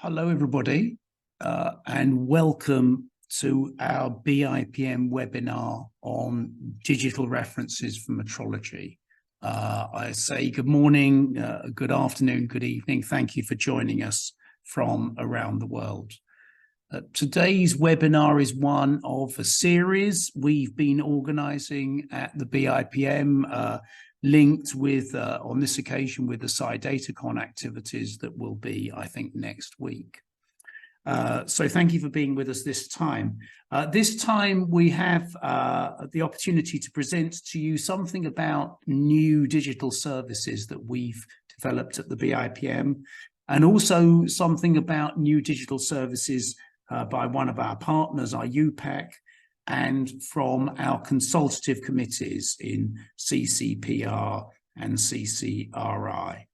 Hello, everybody, and welcome to our BIPM webinar on digital references for metrology. I say good morning, good afternoon, good evening. Thank you for joining us from around the world. Today's webinar is one of a series we've been organizing at the BIPM, linked with, on this occasion, with the CIE DataCon activities that will be, I think, next week. So thank you for being with us this time. This time we have the opportunity to present to you something about new digital services that we've developed at the BIPM, and also something about new digital services by one of our partners, IUPAC, and from our consultative committees in CCPR and CCRI.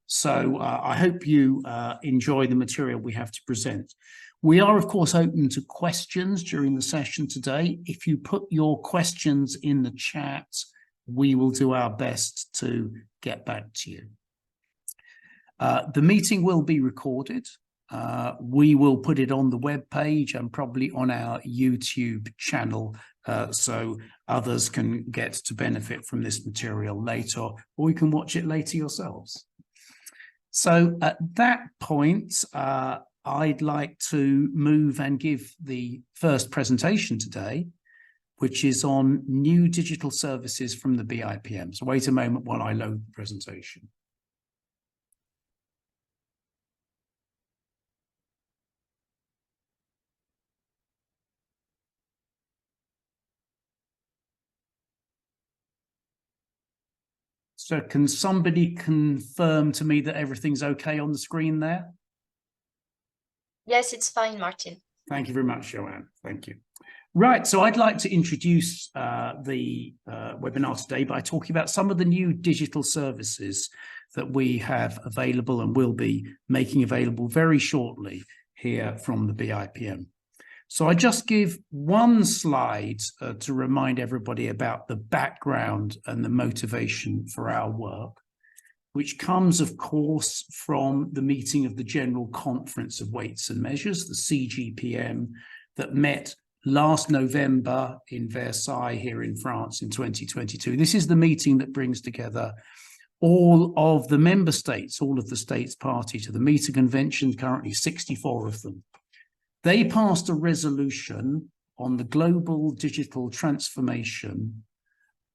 So I hope you enjoy the material we have to present. We are, of course, open to questions during the session today. If you put your questions in the chat, we will do our best to get back to you. The meeting will be recorded. We will put it on the web page and probably on our YouTube channel, so others can get to benefit from this material later, or you can watch it later yourselves. So at that point, I'd like to move and give the first presentation today, which is on new digital services from the BIPM. So wait a moment while I load the presentation. So can somebody confirm to me that everything's okay on the screen there? Yes, it's fine, Martin. Thank you very much, Joanne. Thank you. Right, so I'd like to introduce the webinar today by talking about some of the new digital services that we have available and will be making available very shortly here from the BIPM. So I just give one slide to remind everybody about the background and the motivation for our work, which comes, of course, from the meeting of the General Conference of Weights and Measures, the CGPM, that met last November in Versailles here in France in 2022. This is the meeting that brings together all of the member states, all of the states party to the Meter Convention, currently 64 of them. They passed a resolution on the global digital transformation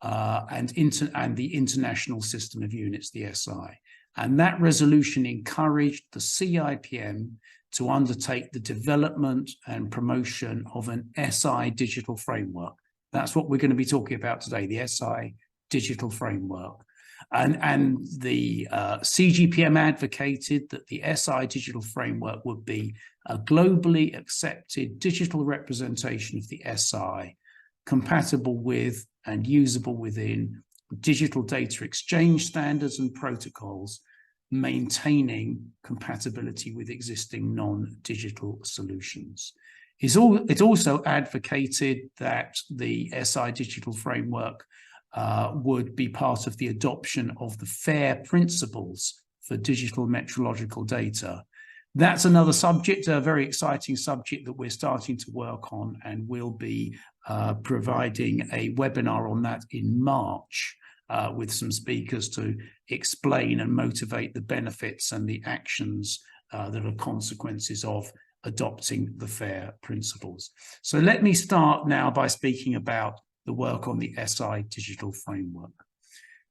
and the international system of units, the SI. And that resolution encouraged the CIPM to undertake the development and promotion of an SI digital framework. That's what we're going to be talking about today, the SI digital framework. And the CGPM advocated that the SI digital framework would be a globally accepted digital representation of the SI, compatible with and usable within digital data exchange standards and protocols, maintaining compatibility with existing non-digital solutions. It also advocated that the SI digital framework would be part of the adoption of the FAIR principles for digital metrological data. That's another subject, a very exciting subject that we're starting to work on, and we'll be providing a webinar on that in March with some speakers to explain and motivate the benefits and the actions that are consequences of adopting the FAIR principles. So let me start now by speaking about the work on the SI digital framework.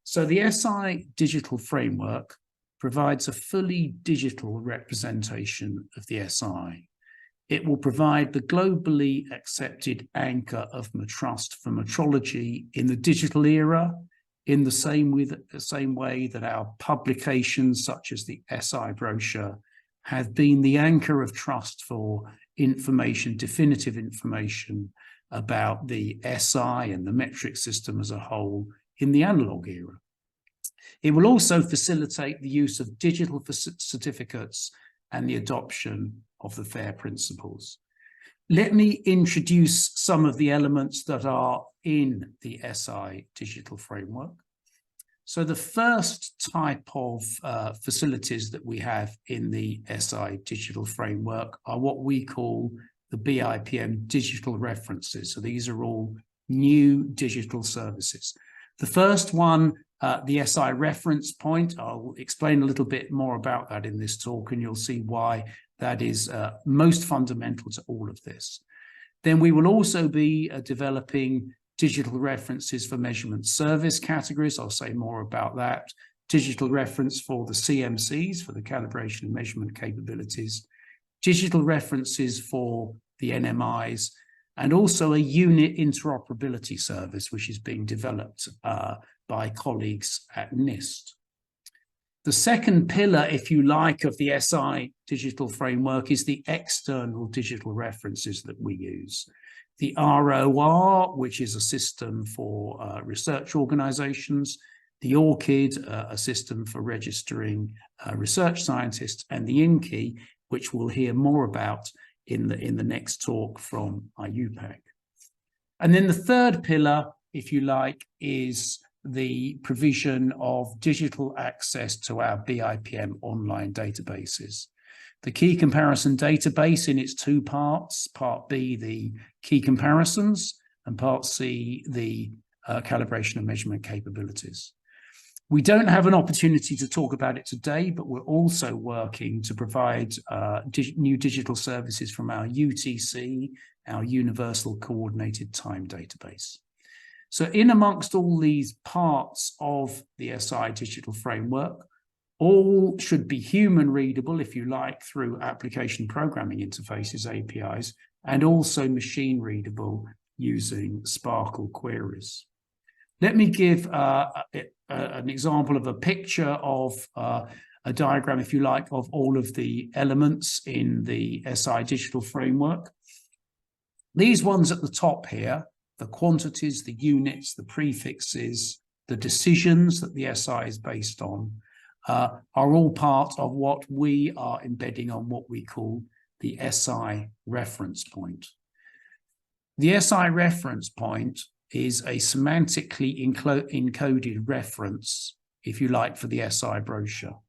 So the SI digital framework provides a fully digital representation of the SI. It will provide the globally accepted anchor of trust for metrology in the digital era, in the same way that our publications such as the SI brochure have been the anchor of trust for information, definitive information about the SI and the metric system as a whole in the analog era. It will also facilitate the use of digital certificates and the adoption of the FAIR principles. Let me introduce some of the elements that are in the SI digital framework. So the first type of facilities that we have in the SI digital framework are what we call the BIPM digital references. So these are all new digital services. The first one, the SI reference point, I'll explain a little bit more about that in this talk, and you'll see why that is most fundamental to all of this. Then we will also be developing digital references for measurement service categories. I'll say more about that. Digital reference for the CMCs, for the calibration and measurement capabilities. Digital references for the NMIs, and also a unit interoperability service, which is being developed by colleagues at NIST. The second pillar, if you like, of the SI digital framework is the external digital references that we use. The ROR, which is a system for research organizations, the ORCID, a system for registering research scientists, and the INKEY, which we'll hear more about in the next talk from IUPAC. And then the third pillar, if you like, is the provision of digital access to our BIPM online databases. The key comparison database in its two parts, part B, the key comparisons, and part C, the calibration and measurement capabilities. We don't have an opportunity to talk about it today, but we're also working to provide new digital services from our UTC, our Universal Coordinated Time Database. So in amongst all these parts of the SI digital framework, all should be human readable, if you like, through application programming interfaces, APIs, and also machine readable using Sparkle queries. Let me give an example of a picture of a diagram, if you like, of all of the elements in the SI digital framework. These ones at the top here, the quantities, the units, the prefixes, the decisions that the SI is based on, are all part of what we are embedding on what we call the SI reference point. The SI reference point is a semantically encoded reference, if you like, for the SI brochure.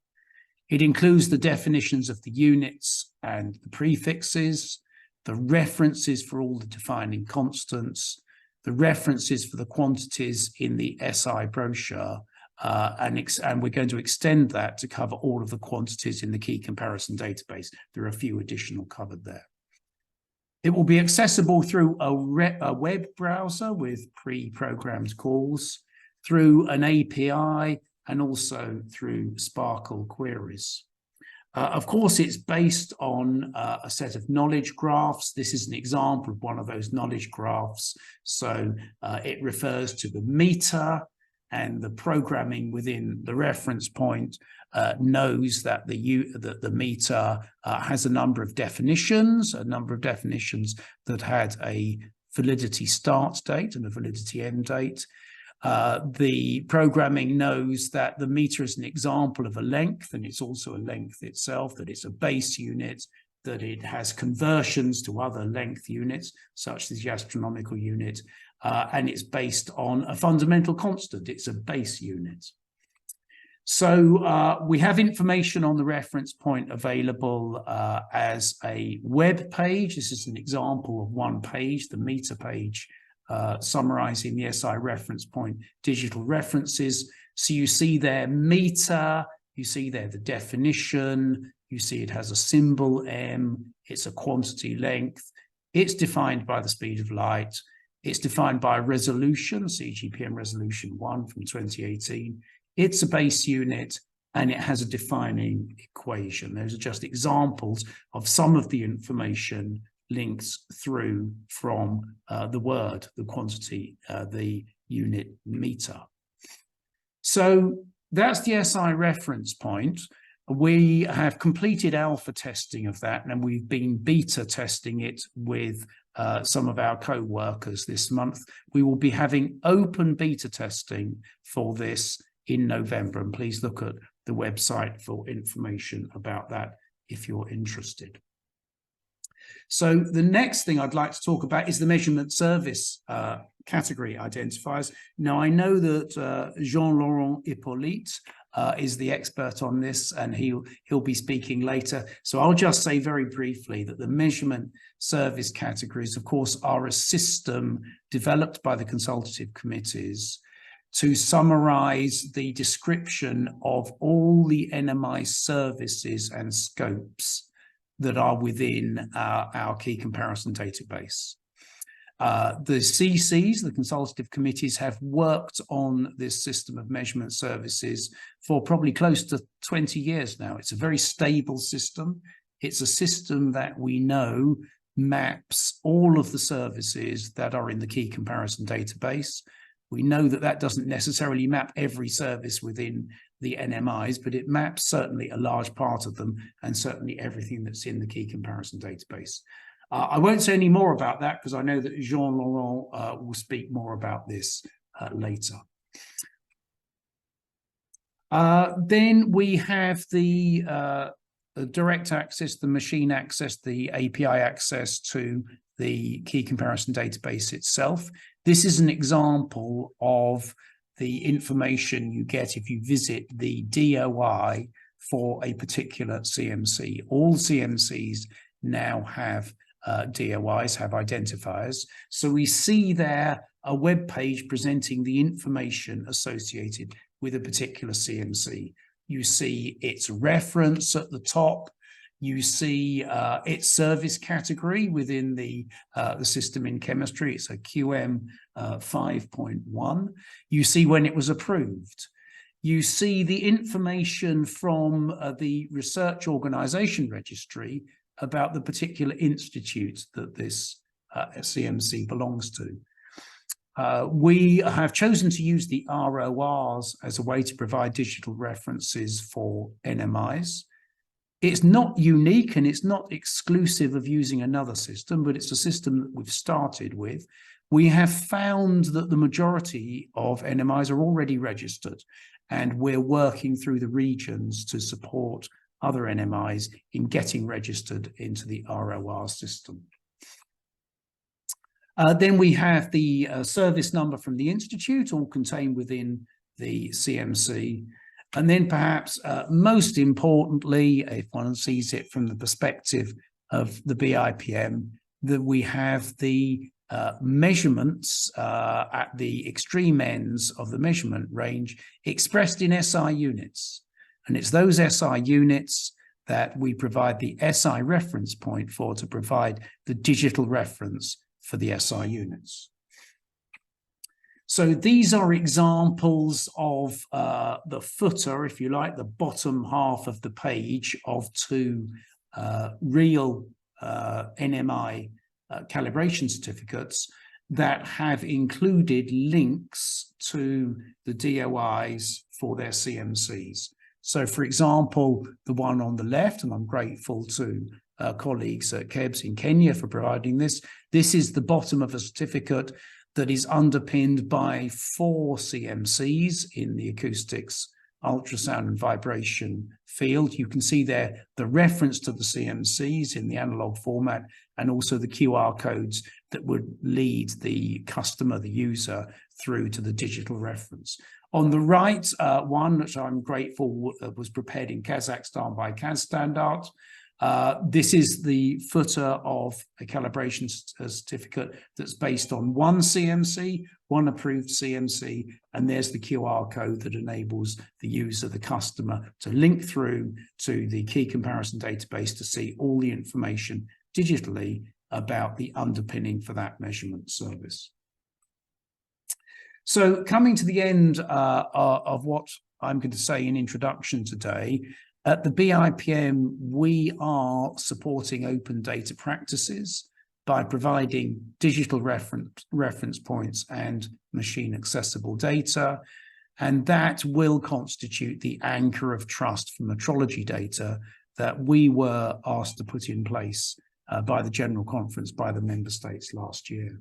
It includes the definitions of the units and the prefixes, the references for all the defining constants, the references for the quantities in the SI brochure, and we're going to extend that to cover all of the quantities in the key comparison database. There are a few additional covered there. It will be accessible through a web browser with pre-programmed calls, through an API, and also through Sparkle queries. Of course, it's based on a set of knowledge graphs. This is an example of one of those knowledge graphs. So it refers to the meter, and the programming within the reference point knows that the meter has a number of definitions that had a validity start date and a validity end date. The programming knows that the meter is an example of a length, and it's also a length itself, that it's a base unit, that it has conversions to other length units, such as the astronomical unit, and it's based on a fundamental constant. It's a base unit. So we have information on the reference point available as a web page. This is an example of one page, the meter page, summarizing the SI reference point digital references. So you see there meter, you see there the definition, you see it has a symbol M, it's a quantity length, it's defined by the speed of light, it's defined by resolution, CGPM resolution 1 from 2018, it's a base unit, and it has a defining equation. Those are just examples of some of the information links through from the word, the quantity, the unit meter. So that's the SI reference point. We have completed alpha testing of that, and we've been beta testing it with some of our co-workers this month. We will be having open beta testing for this in November, and please look at the website for information about that if you're interested. So the next thing I'd like to talk about is the measurement service category identifiers. Now, I know that Jean-Laurent Hippolyte is the expert on this, and he'll be speaking later. So I'll just say very briefly that the measurement service categories, of course, are a system developed by the consultative committees to summarize the description of all the NMI services and scopes that are within our key comparison database. The CCs, the consultative committees, have worked on this system of measurement services for probably close to 20 years now. It's a very stable system. It's a system that we know maps all of the services that are in the key comparison database. We know that that doesn't necessarily map every service within the NMIs, but it maps certainly a large part of them, and certainly everything that's in the key comparison database. I won't say any more about that because I know that Jean-Laurent will speak more about this later. Then we have the direct access, the machine access, the API access to the key comparison database itself. This is an example of the information you get if you visit the DOI for a particular CMC. All CMCs now have DOIs, have identifiers. So we see there a web page presenting the information associated with a particular CMC. You see its reference at the top. You see its service category within the system in chemistry. It's a QM 5.1. You see when it was approved. You see the information from the research organization registry about the particular institute that this CMC belongs to. We have chosen to use the RORs as a way to provide digital references for NMIs. It's not unique and it's not exclusive of using another system, but it's a system that we've started with. We have found that the majority of NMIs are already registered, and we're working through the regions to support other NMIs in getting registered into the ROR system. Then we have the service number from the institute, all contained within the CMC. And then perhaps most importantly, if one sees it from the perspective of the BIPM, that we have the measurements at the extreme ends of the measurement range expressed in SI units. And it's those SI units that we provide the SI reference point for to provide the digital reference for the SI units. So these are examples of the footer, if you like, the bottom half of the page of two real NMI calibration certificates that have included links to the DOIs for their CMCs. So, for example, the one on the left, and I'm grateful to colleagues at KEBS in Kenya for providing this. This is the bottom of a certificate that is underpinned by 4 CMCs in the acoustics, ultrasound and vibration field. You can see there the reference to the CMCs in the analog format, and also the QR codes that would lead the customer, the user, through to the digital reference. On the right, one which I'm grateful was prepared in Kazakhstan by KazStandart. This is the footer of a calibration certificate that's based on one CMC, one approved CMC, and there's the QR code that enables the user, the customer, to link through to the key comparison database to see all the information digitally about the underpinning for that measurement service. So coming to the end of what I'm going to say in introduction today, at the BIPM, we are supporting open data practices by providing digital reference points and machine accessible data, and that will constitute the anchor of trust for metrology data that we were asked to put in place by the General Conference, by the member states last year.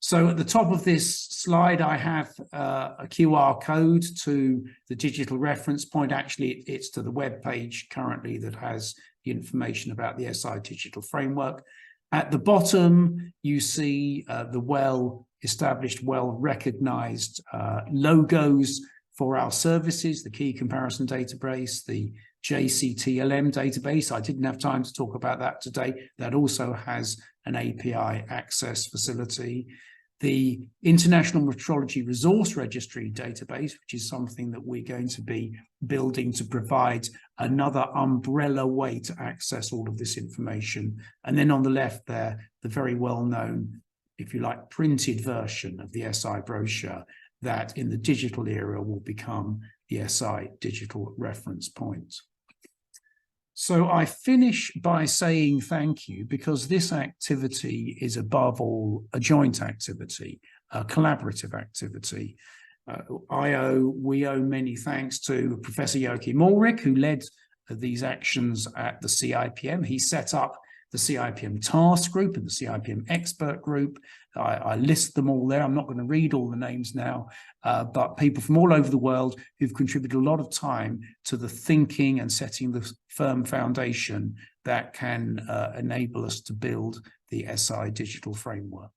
So at the top of this slide, I have a QR code to the digital reference point. Actually, it's to the web page currently that has the information about the SI digital framework. At the bottom, you see the well-established, well-recognized logos for our services, the key comparison database, the JCTLM database. I didn't have time to talk about that today. That also has an API access facility. The International Metrology Resource Registry database, which is something that we're going to be building to provide another umbrella way to access all of this information. And then on the left there, the very well-known, if you like, printed version of the SI brochure that in the digital era will become the SI digital reference point. So I finish by saying thank you, because this activity is above all a joint activity, a collaborative activity. We owe many thanks to Professor Joachim Ulrich, who led these actions at the CIPM. He set up the CIPM task group and the CIPM expert group. I list them all there. I'm not going to read all the names now, but people from all over the world who've contributed a lot of time to the thinking and setting the firm foundation that can enable us to build the SI digital framework.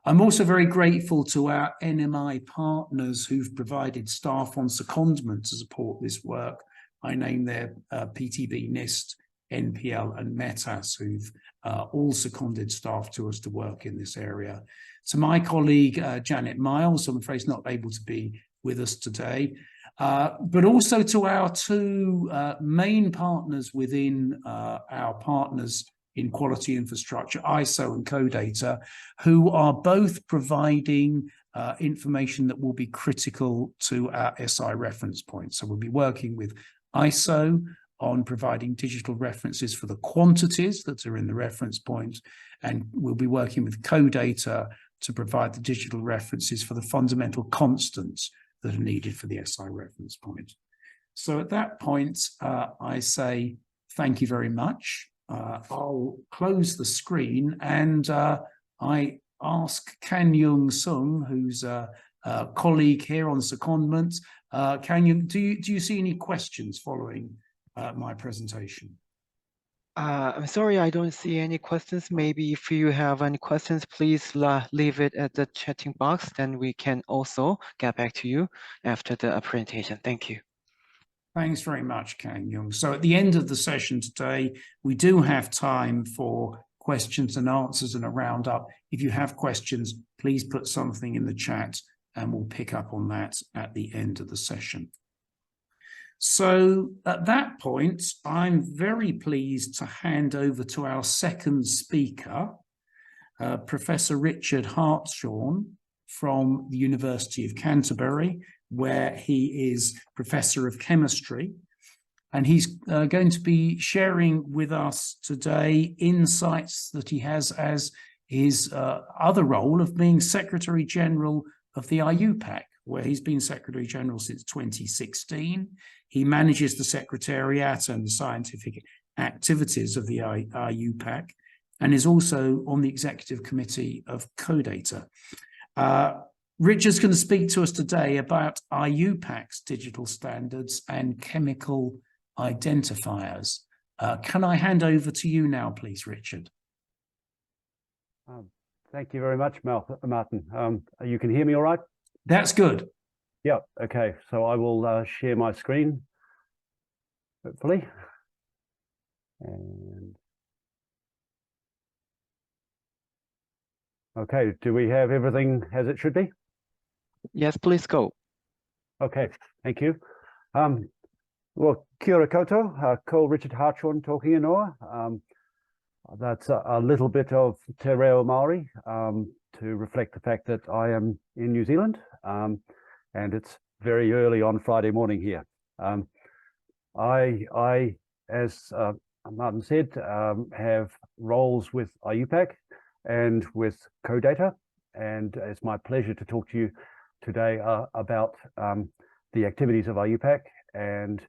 I'm also very grateful to our NMI partners who've provided staff on secondment to support this work. I name there PTB, NIST, NPL and METAS, who've all seconded staff to us to work in this area. To my colleague, Janet Miles, I'm afraid is not able to be with us today, but also to our two main partners within our partners in quality infrastructure, ISO and CODATA, who are both providing information that will be critical to our SI reference point. So we'll be working with ISO on providing digital references for the quantities that are in the reference point, and we'll be working with CODATA to provide the digital references for the fundamental constants that are needed for the SI reference point. So at that point, I say thank you very much. I'll close the screen and I ask Kan Yung Sung, who's a colleague here on secondment. Kan Yung, do you see any questions following my presentation? I'm sorry, I don't see any questions. Maybe if you have any questions, please leave it at the chatting box. Then we can also get back to you after the presentation. Thank you. Thanks very much, Kan Yung. So at the end of the session today, we do have time for questions and answers and a roundup. If you have questions, please put something in the chat and we'll pick up on that at the end of the session. So at that point, I'm very pleased to hand over to our second speaker, Professor Richard Hartshorn from the University of Canterbury, where he is Professor of Chemistry. And he's going to be sharing with us today insights that he has as his other role of being Secretary General of the IUPAC, where he's been Secretary General since 2016. He manages the Secretariat and the scientific activities of the IUPAC and is also on the Executive Committee of CODATA. Richard's going to speak to us today about IUPAC's digital standards and chemical identifiers. Can I hand over to you now, please, Richard? Thank you very much, Martin. You can hear me all right? That's good. Yeah, okay. So I will share my screen, hopefully. And okay, do we have everything as it should be? Yes, please go. Okay, thank you. Well, kia ora koutou, ko Richard Hartshorn talking ingoa. That's a little bit of te reo Māori to reflect the fact that I am in New Zealand and it's very early on Friday morning here. I, as Martin said, have roles with IUPAC and with CODATA, and it's my pleasure to talk to you today about the activities of IUPAC and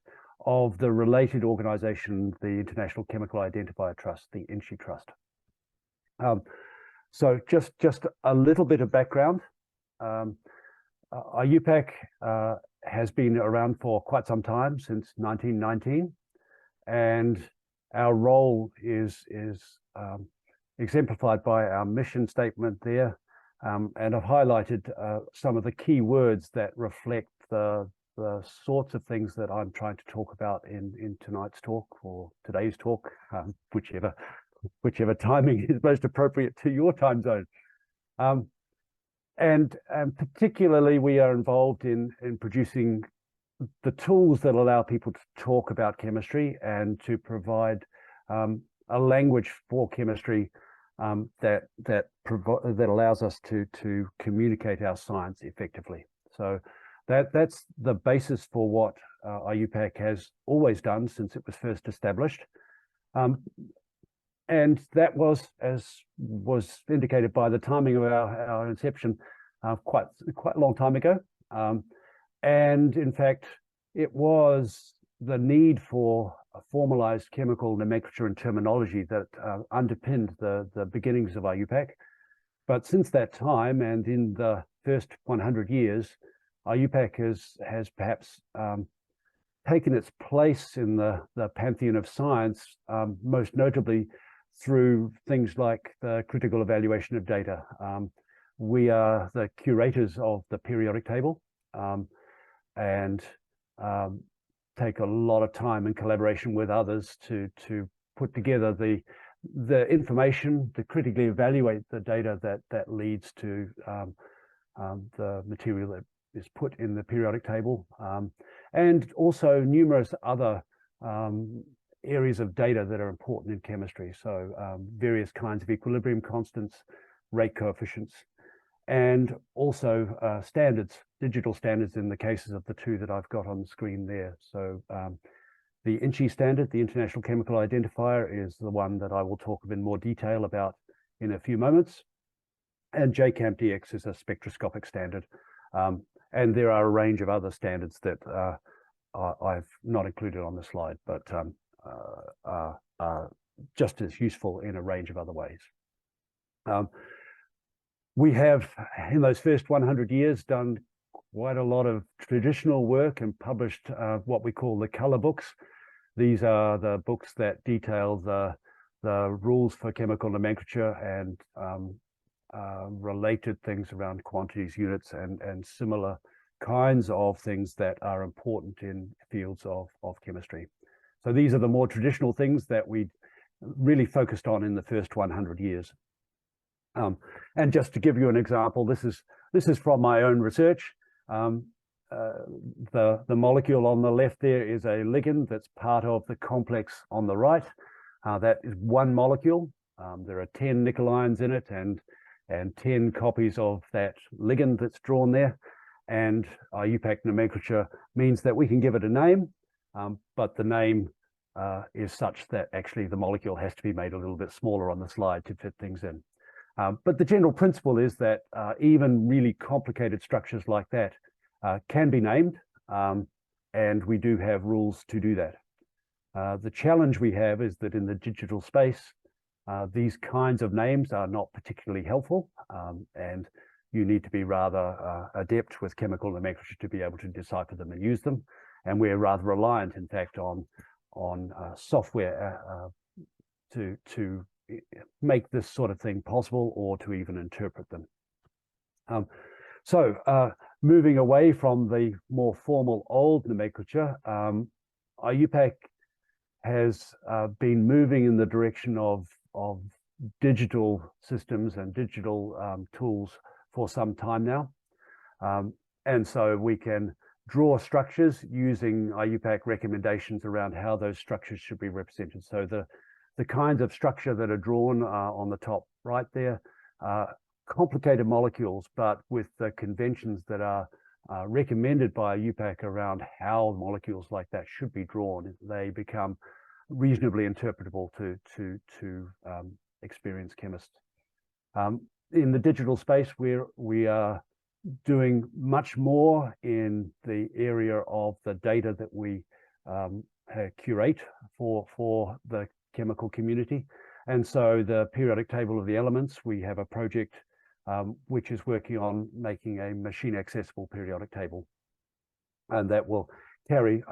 of the related organization, the International Chemical Identifier Trust, the INCHI Trust. So just a little bit of background. IUPAC has been around for quite some time, since 1919, and our role is exemplified by our mission statement there. And I've highlighted some of the key words that reflect the sorts of things that I'm trying to talk about in tonight's talk or today's talk, whichever timing is most appropriate to your time zone. And particularly we are involved in producing the tools that allow people to talk about chemistry and to provide a language for chemistry that allows us to communicate our science effectively. So that's the basis for what IUPAC has always done since it was first established. And that was, as was indicated by the timing of our inception, quite a long time ago. And in fact, it was the need for a formalized chemical nomenclature and terminology that underpinned the beginnings of IUPAC. But since that time, and in the first 100 years, IUPAC has perhaps taken its place in the pantheon of science, most notably through things like the critical evaluation of data. We are the curators of the periodic table, and take a lot of time in collaboration with others to put together the information, to critically evaluate the data that leads to the material that is put in the periodic table, and also numerous other areas of data that are important in chemistry. So various kinds of equilibrium constants, rate coefficients, and also standards, digital standards in the cases of the two that I've got on the screen there. So the INCHI standard, the International Chemical Identifier, is the one that I will talk in more detail about in a few moments. And JCAM-DX is a spectroscopic standard. And there are a range of other standards that I've not included on the slide, but are just as useful in a range of other ways. We have, in those first 100 years, done quite a lot of traditional work and published what we call the color books. These are the books that detail the rules for chemical nomenclature and related things around quantities, units, and similar kinds of things that are important in fields of chemistry. So these are the more traditional things that we really focused on in the first 100 years. And just to give you an example, this is from my own research. The molecule on the left there is a ligand that's part of the complex on the right. That is one molecule. There are 10 nickel ions in it and 10 copies of that ligand that's drawn there. And IUPAC nomenclature means that we can give it a name, but the name is such that actually the molecule has to be made a little bit smaller on the slide to fit things in. But the general principle is that even really complicated structures like that can be named, and we do have rules to do that. The challenge we have is that in the digital space, these kinds of names are not particularly helpful, and you need to be rather adept with chemical nomenclature to be able to decipher them and use them. And we're rather reliant, in fact, on software to make this sort of thing possible, or to even interpret them. So moving away from the more formal old nomenclature, IUPAC has been moving in the direction of digital systems and digital tools for some time now. And so we can draw structures using IUPAC recommendations around how those structures should be represented. So the kinds of structure that are drawn on the top right there are complicated molecules, but with the conventions that are recommended by IUPAC around how molecules like that should be drawn, they become reasonably interpretable to experienced chemists. In the digital space, we are doing much more in the area of the data that we curate for the chemical community. And so the periodic table of the elements, we have a project which is working on making a machine accessible periodic table. And that will carry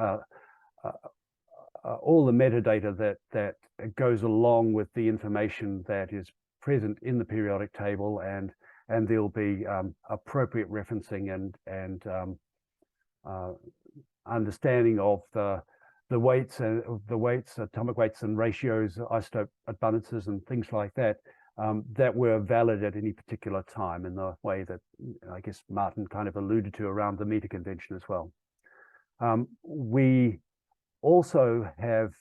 all the metadata that goes along with the information that is present in the periodic table, and there'll be appropriate referencing and understanding of the weights, atomic weights and ratios, isotope abundances and things like that, that were valid at any particular time, in the way that I guess Martin kind of alluded to around the meter convention as well. We also have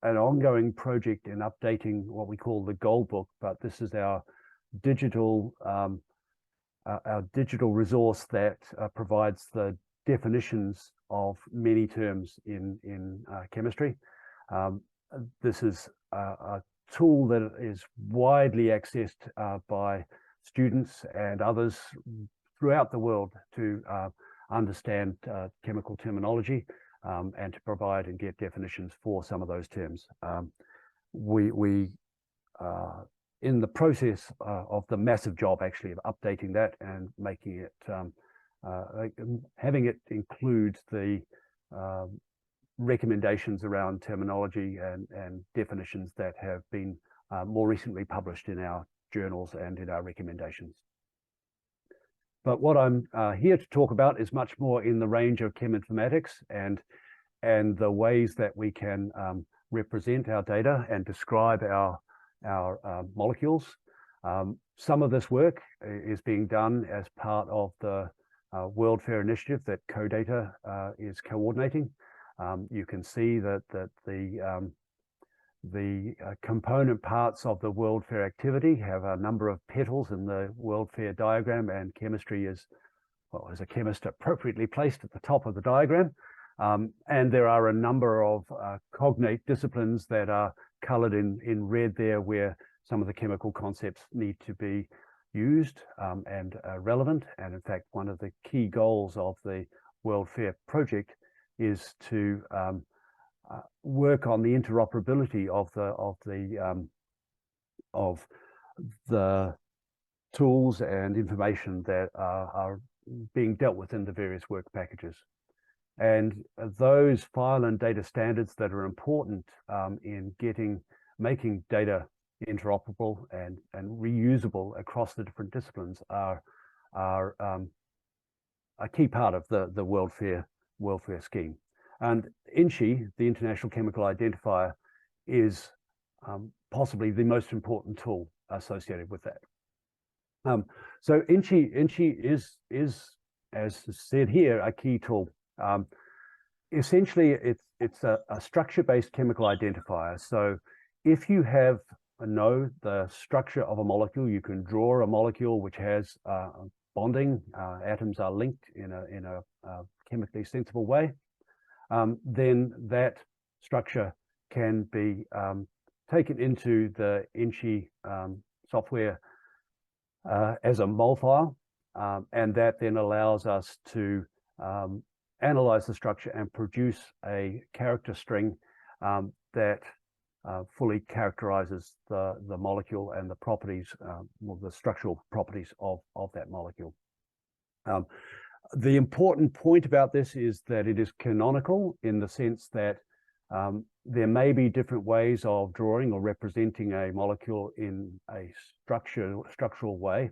an ongoing project in updating what we call the Gold Book, but this is our digital resource that provides the definitions of many terms in chemistry. This is a tool that is widely accessed by students and others throughout the world to understand chemical terminology and to provide and get definitions for some of those terms. We in the process of the massive job actually of updating that and making it, having it include the recommendations around terminology and definitions that have been more recently published in our journals and in our recommendations. But what I'm here to talk about is much more in the range of cheminformatics and the ways that we can represent our data and describe our molecules. Some of this work is being done as part of the World Fair initiative that CODATA is coordinating. You can see that the component parts of the World Fair activity have a number of petals in the World Fair diagram, and chemistry is, well, as a chemist, appropriately placed at the top of the diagram. And there are a number of cognate disciplines that are colored in red there, where some of the chemical concepts need to be used and relevant. And in fact, one of the key goals of the World Fair project is to work on the interoperability of the tools and information that are being dealt with in the various work packages. And those file and data standards that are important in making data interoperable and reusable across the different disciplines are a key part of the World Fair scheme. And INCHI, the International Chemical Identifier, is possibly the most important tool associated with that. So INCHI is, as said here, a key tool. Essentially, it's a structure-based chemical identifier. So if you know the structure of a molecule, you can draw a molecule which has bonding, atoms are linked in a chemically sensible way, then that structure can be taken into the INCHI software as a mol file, and that then allows us to analyze the structure and produce a character string that fully characterizes the molecule and the properties, well, the structural properties of that molecule. The important point about this is that it is canonical, in the sense that there may be different ways of drawing or representing a molecule in a structural way.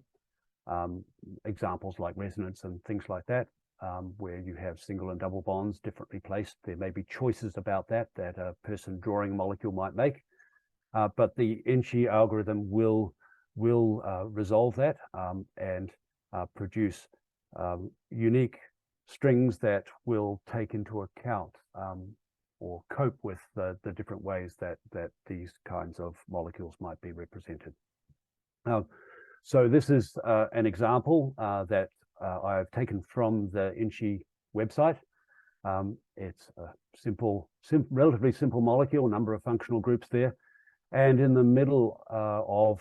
Examples like resonance and things like that, where you have single and double bonds differently placed. There may be choices about that a person drawing a molecule might make, but the INCHI algorithm will resolve that and produce unique strings that will take into account or cope with the different ways that these kinds of molecules might be represented. So this is an example that I've taken from the INCHI website. It's a relatively simple molecule, a number of functional groups there. And in the middle of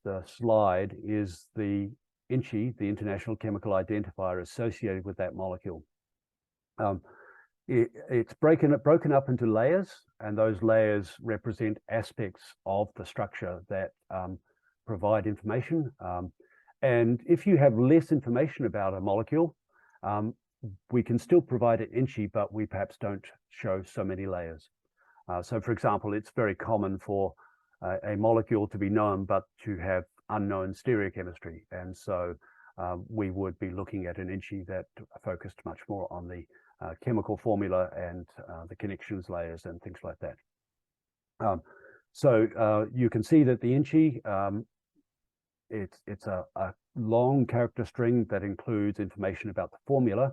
the slide is the INCHI, the International Chemical Identifier, associated with that molecule. it's broken up into layers, and those layers represent aspects of the structure that provide information. And if you have less information about a molecule, we can still provide it inchy, but we perhaps don't show so many layers. So for example, it's very common for a molecule to be known, but to have unknown stereochemistry. And so we would be looking at an inchy that focused much more on the chemical formula and the connections layers and things like that. So you can see that the inchy, it's a long character string that includes information about the formula.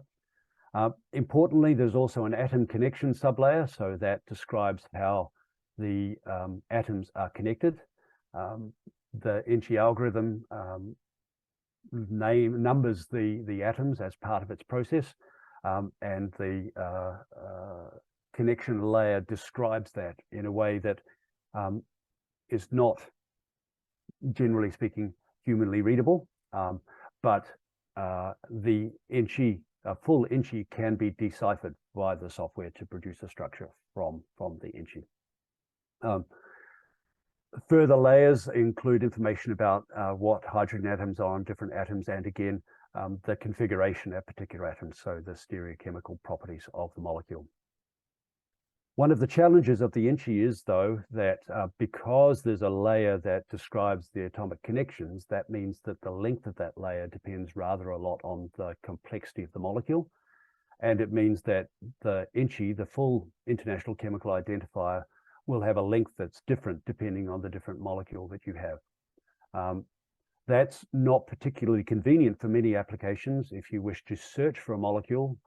Importantly, there's also an atom connection sublayer, so that describes how the atoms are connected. The inchy algorithm numbers the atoms as part of its process, and the connection layer describes that in a way that is not, generally speaking, humanly readable, but the inchy, a full inchy, can be deciphered by the software to produce a structure from the inchy. Further layers include information about what hydrogen atoms are on different atoms, and again, the configuration of particular atoms, so the stereochemical properties of the molecule. One of the challenges of the inchy is, though, that because there's a layer that describes the atomic connections, that means that the length of that layer depends rather a lot on the complexity of the molecule. And it means that the inchy, the full international chemical identifier, will have a length that's different depending on the different molecule that you have. That's not particularly convenient for many applications. If you wish to search for a molecule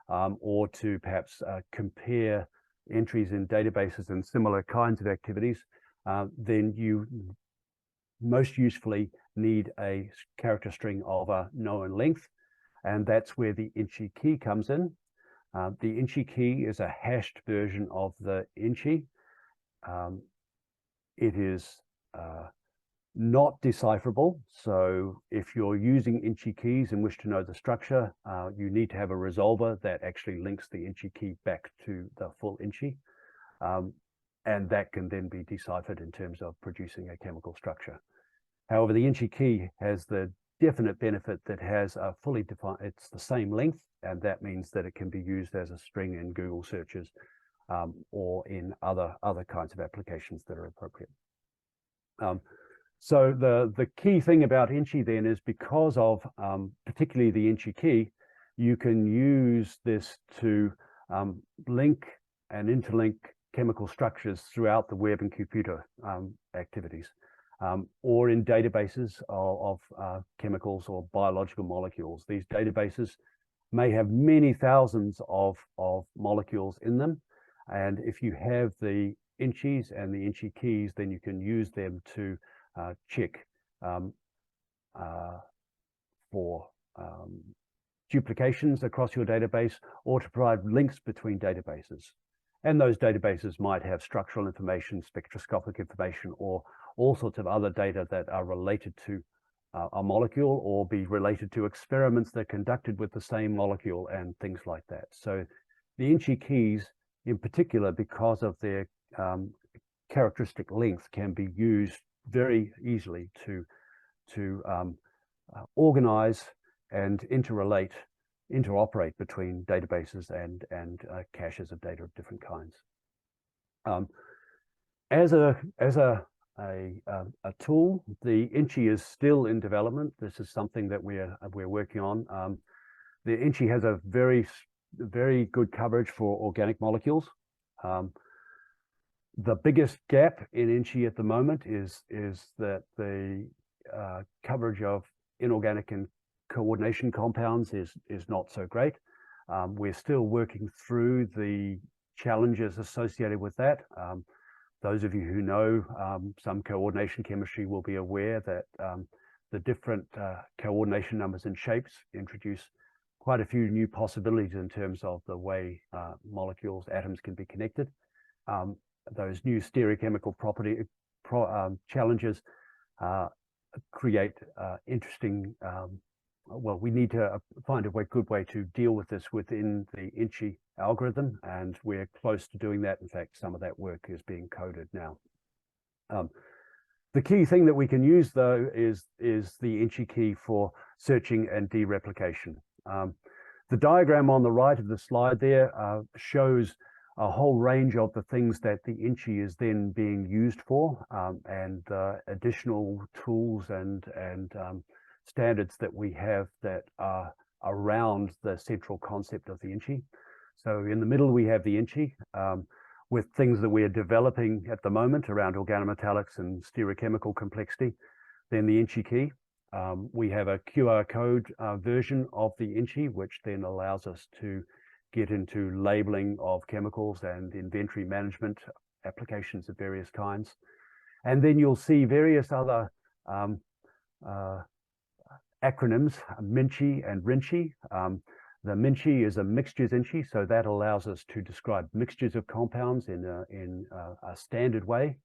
or to perhaps compare entries in databases and similar kinds of activities, then you most usefully need a character string of a known length, and that's where the inchy key comes in. The inchy key is a hashed version of the inchy. It is not decipherable, so if you're using inchy keys and wish to know the structure, you need to have a resolver that actually links the inchy key back to the full inchy, and that can then be deciphered in terms of producing a chemical structure. However, the inchy key has the definite benefit that has a fully defined, it's the same length, and that means that it can be used as a string in Google searches or in other kinds of applications that are appropriate. So the key thing about inchy then is, because of particularly the inchy key, you can use this to link and interlink chemical structures throughout the web and computer activities, or in databases of chemicals or biological molecules. These databases may have many thousands of molecules in them, and if you have the inchies and the inchy keys, then you can use them to check for duplications across your database, or to provide links between databases. And those databases might have structural information, spectroscopic information, or all sorts of other data that are related to a molecule, or be related to experiments that are conducted with the same molecule and things like that. So the inchy keys in particular, because of their characteristic length, can be used very easily to organize and interoperate between databases and caches of data of different kinds. As a tool, the inchy is still in development. This is something that we're working on. The inchy has a very good coverage for organic molecules. The biggest gap in inchy at the moment is that the coverage of inorganic and coordination compounds is not so great. We're still working through the challenges associated with that. Those of you who know some coordination chemistry will be aware that the different coordination numbers and shapes introduce quite a few new possibilities in terms of the way molecules, atoms can be connected. Those new stereochemical property challenges create interesting well, we need to find a good way to deal with this within the INCHI algorithm, and we're close to doing that. In fact, some of that work is being coded now. The key thing that we can use, though, is the INCHI key for searching and dereplication. The diagram on the right of the slide there shows a whole range of the things that the INCHI is then being used for, and additional tools and standards that we have that are around the central concept of the INCHI. So in the middle, we have the INCHI with things that we are developing at the moment around organometallics and stereochemical complexity. Then the INCHI key. We have a QR code version of the INCHI, which then allows us to get into labeling of chemicals and inventory management applications of various kinds. And then you'll see various other acronyms, MINCHI and RINCHI. The MINCHI is a mixtures INCHI, so that allows us to describe mixtures of compounds in a standard way.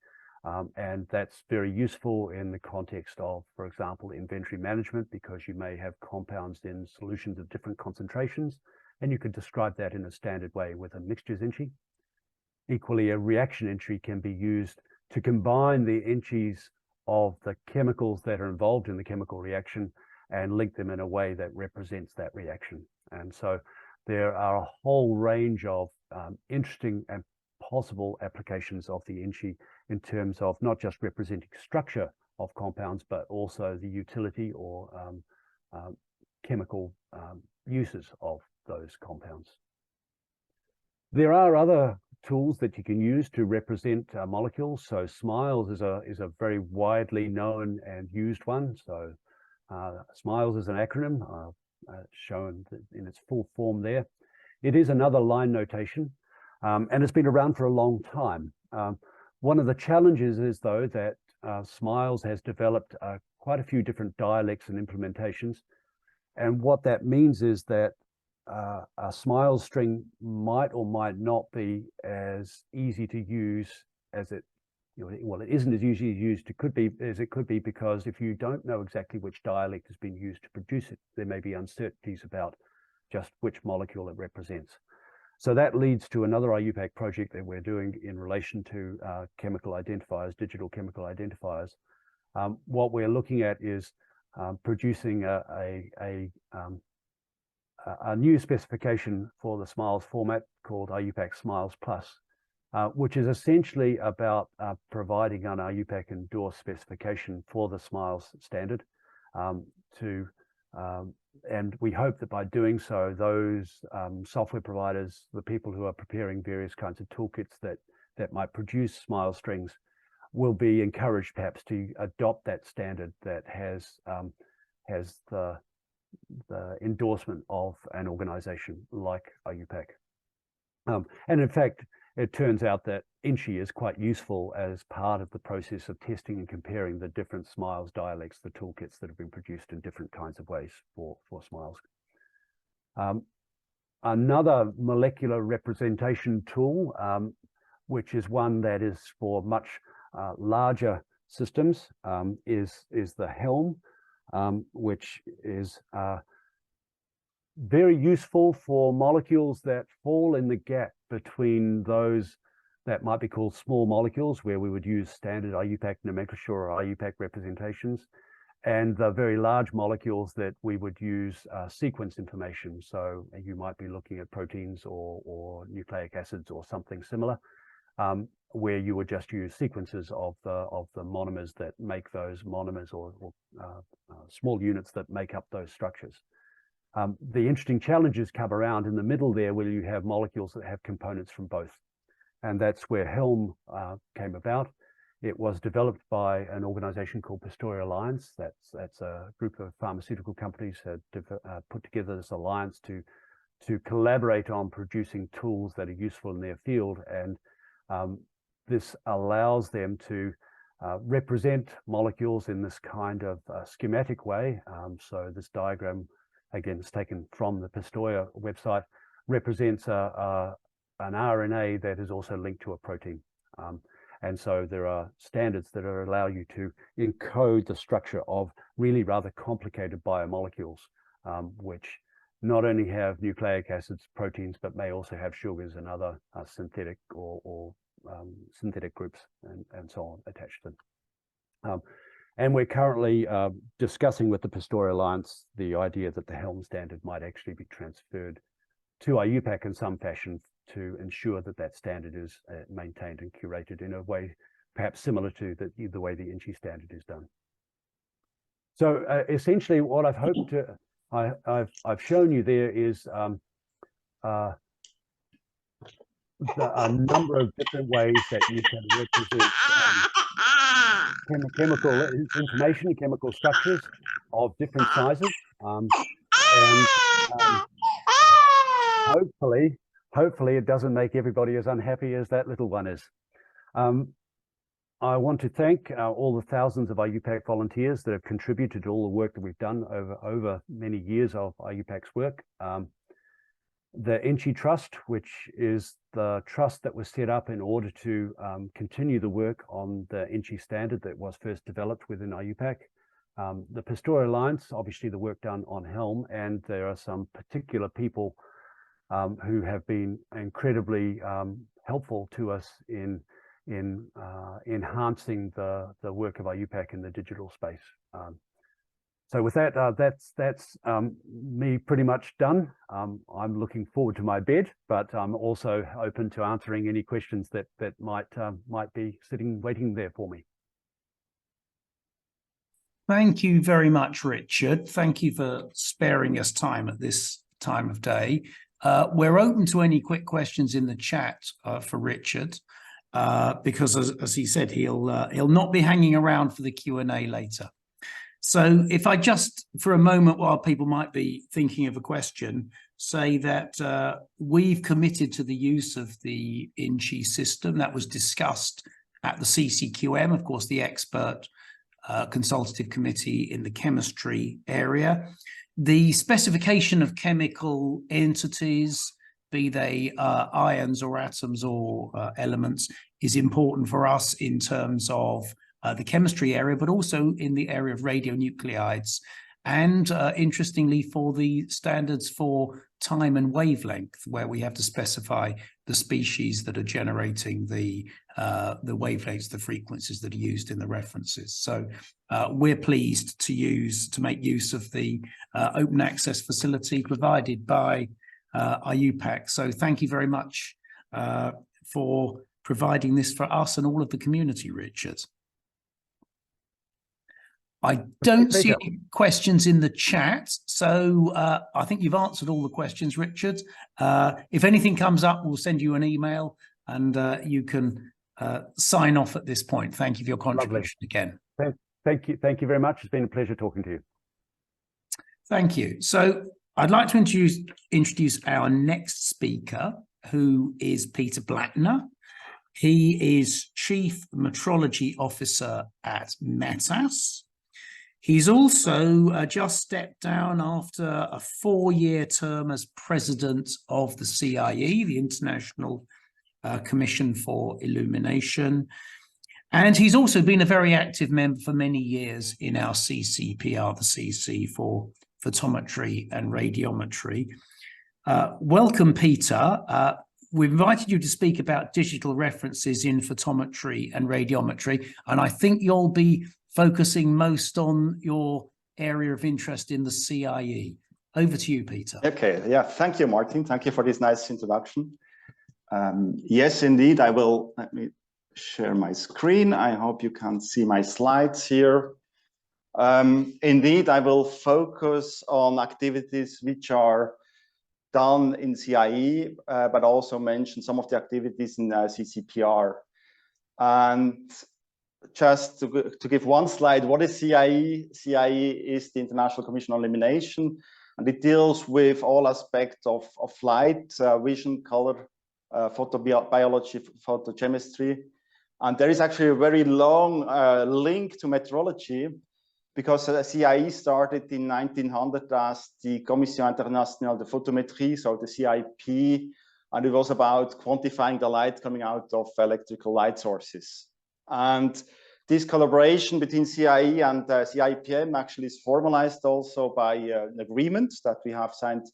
And that's very useful in the context of, for example, inventory management, because you may have compounds in solutions of different concentrations, and you could describe that in a standard way with a mixtures INCHI. Equally, a reaction INCHI can be used to combine the INCHIs of the chemicals that are involved in the chemical reaction and link them in a way that represents that reaction. And so there are a whole range of interesting and possible applications of the INCHI in terms of not just representing structure of compounds, but also the utility or chemical uses of those compounds. There are other tools that you can use to represent molecules. So SMILES is a very widely known and used one. So SMILES is an acronym shown in its full form there. It is another line notation, and it's been around for a long time. One of the challenges is, though, that SMILES has developed quite a few different dialects and implementations. And what that means is that a SMILES string might or might not be as easy to use as it, well, it isn't as easy to use as it could be, because if you don't know exactly which dialect has been used to produce it, there may be uncertainties about just which molecule it represents. So that leads to another IUPAC project that we're doing in relation to chemical identifiers, digital chemical identifiers. What we're looking at is producing a new specification for the SMILES format called IUPAC SMILES Plus, which is essentially about providing an IUPAC endorsed specification for the SMILES standard. And we hope that by doing so, those software providers, the people who are preparing various kinds of toolkits that might produce SMILES strings, will be encouraged perhaps to adopt that standard that has the endorsement of an organization like IUPAC. And in fact, it turns out that INCHI is quite useful as part of the process of testing and comparing the different SMILES dialects, the toolkits that have been produced in different kinds of ways for SMILES. Another molecular representation tool, which is one that is for much larger systems, is the HELM, which is very useful for molecules that fall in the gap between those that might be called small molecules, where we would use standard IUPAC nomenclature or IUPAC representations, and the very large molecules that we would use sequence information. So you might be looking at proteins or nucleic acids or something similar, where you would just use sequences of the monomers that make those monomers, or small units that make up those structures. The interesting challenges come around in the middle there, where you have molecules that have components from both. And that's where HELM came about. It was developed by an organization called Pastoria Alliance. That's a group of pharmaceutical companies that put together this alliance to collaborate on producing tools that are useful in their field. And this allows them to represent molecules in this kind of schematic way. So this diagram, again, is taken from the Pastoria website, represents an RNA that is also linked to a protein. And so there are standards that allow you to encode the structure of really rather complicated biomolecules which not only have nucleic acids, proteins, but may also have sugars and other synthetic or synthetic groups and so on attached to them. And we're currently discussing with the Pasteur Alliance the idea that the Helm standard might actually be transferred to IUPAC in some fashion to ensure that that standard is maintained and curated in a way perhaps similar to the way the INCI standard is done. So essentially what I've hoped to, I've shown you there is a number of different ways that you can represent chemical information, chemical structures of different sizes, and hopefully it doesn't make everybody as unhappy as that little one is. I want to thank all the thousands of IUPAC volunteers that have contributed to all the work that we've done over many years of IUPAC's work. The INCI Trust, which is the trust that was set up in order to continue the work on the INCI standard that was first developed within IUPAC. The Pasteur Alliance, obviously the work done on Helm, and there are some particular people who have been incredibly helpful to us in enhancing the work of IUPAC in the digital space. So with that, that's me pretty much done. I'm looking forward to my bed, but I'm also open to answering any questions that might be waiting there for me. Thank you very much, Richard. Thank you for sparing us time at this time of day. We're open to any quick questions in the chat for Richard, because as he said, he'll not be hanging around for the Q&A later. So if I just, for a moment, while people might be thinking of a question, say that we've committed to the use of the INCI system that was discussed at the CCQM, of course, the expert consultative committee in the chemistry area. The specification of chemical entities, be they ions or atoms or elements, is important for us in terms of the chemistry area, but also in the area of radionuclides, and interestingly for the standards for time and wavelength, where we have to specify the species that are generating the wavelengths, the frequencies that are used in the references. So we're pleased to make use of the open access facility provided by IUPAC. So thank you very much for providing this for us and all of the community, Richard. I don't see any questions in the chat, so I think you've answered all the questions, Richard. If anything comes up, we'll send you an email, and you can sign off at this point. Thank you for your contribution again. Thank you very much. It's been a pleasure talking to you. Thank you. So I'd like to introduce our next speaker, who is Peter Blattner. He is Chief Metrology Officer at METAS. He's also just stepped down after a 4-year term as president of the CIE, the International Commission for Illumination. And he's also been a very active member for many years in our CCPR, the CC for Photometry and Radiometry. Welcome, Peter. We've invited you to speak about digital references in photometry and radiometry, and I think you'll be focusing most on your area of interest in the CIE. Over to you, Peter. Okay, yeah, thank you, Martin. Thank you for this nice introduction. Yes, indeed, I will. Let me share my screen. I hope you can see my slides here. Indeed, I will focus on activities which are done in CIE, but also mention some of the activities in CCPR. And just to give one slide, what is CIE? CIE is the International Commission on Illumination, and it deals with all aspects of light, vision, color, photobiology, photochemistry. And there is actually a very long link to metrology, because CIE started in 1900 as the Commission Internationale de Photometrie, so the CIP, and it was about quantifying the light coming out of electrical light sources. And this collaboration between CIE and CIPM actually is formalized also by an agreement that we have signed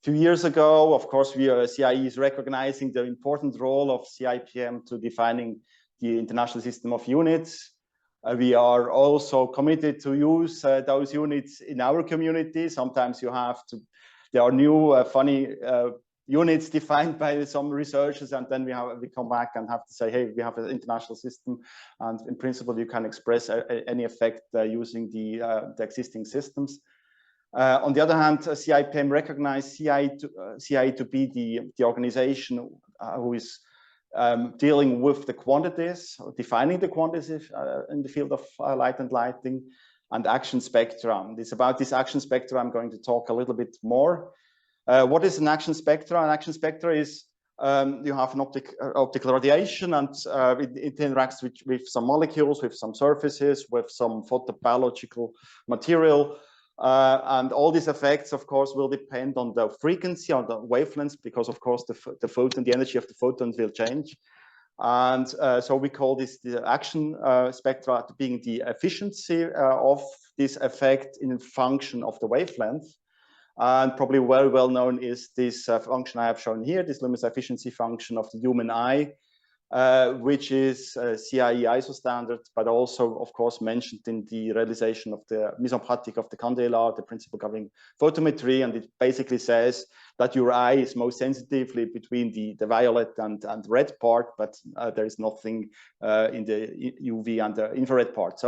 2 years ago. Of course, CIE is recognizing the important role of CIPM to defining the international system of units. We are also committed to use those units in our community. Sometimes there are new funny units defined by some researchers, and then we come back and have to say, hey, we have an international system, and in principle you can express any effect using the existing systems. On the other hand, CIPM recognized CIE to be the organization who is dealing with the quantities, defining the quantities in the field of light and lighting, and action spectrum. It's about this action spectrum I'm going to talk a little bit more. What is an action spectrum? An action spectrum is you have an optical radiation, and it interacts with some molecules, with some surfaces, with some photobiological material. And all these effects, of course, will depend on the frequency, on the wavelengths, because, of course, the energy of the photons will change. And so we call this the action spectra being the efficiency of this effect in function of the wavelength. And probably very well known is this function I have shown here, this luminous efficiency function of the human eye, which is CIE ISO standard, but also, of course, mentioned in the realization of the mise en pratique of the candela, the principle governing photometry. And it basically says that your eye is most sensitively between the violet and red part, but there is nothing in the UV and the infrared part.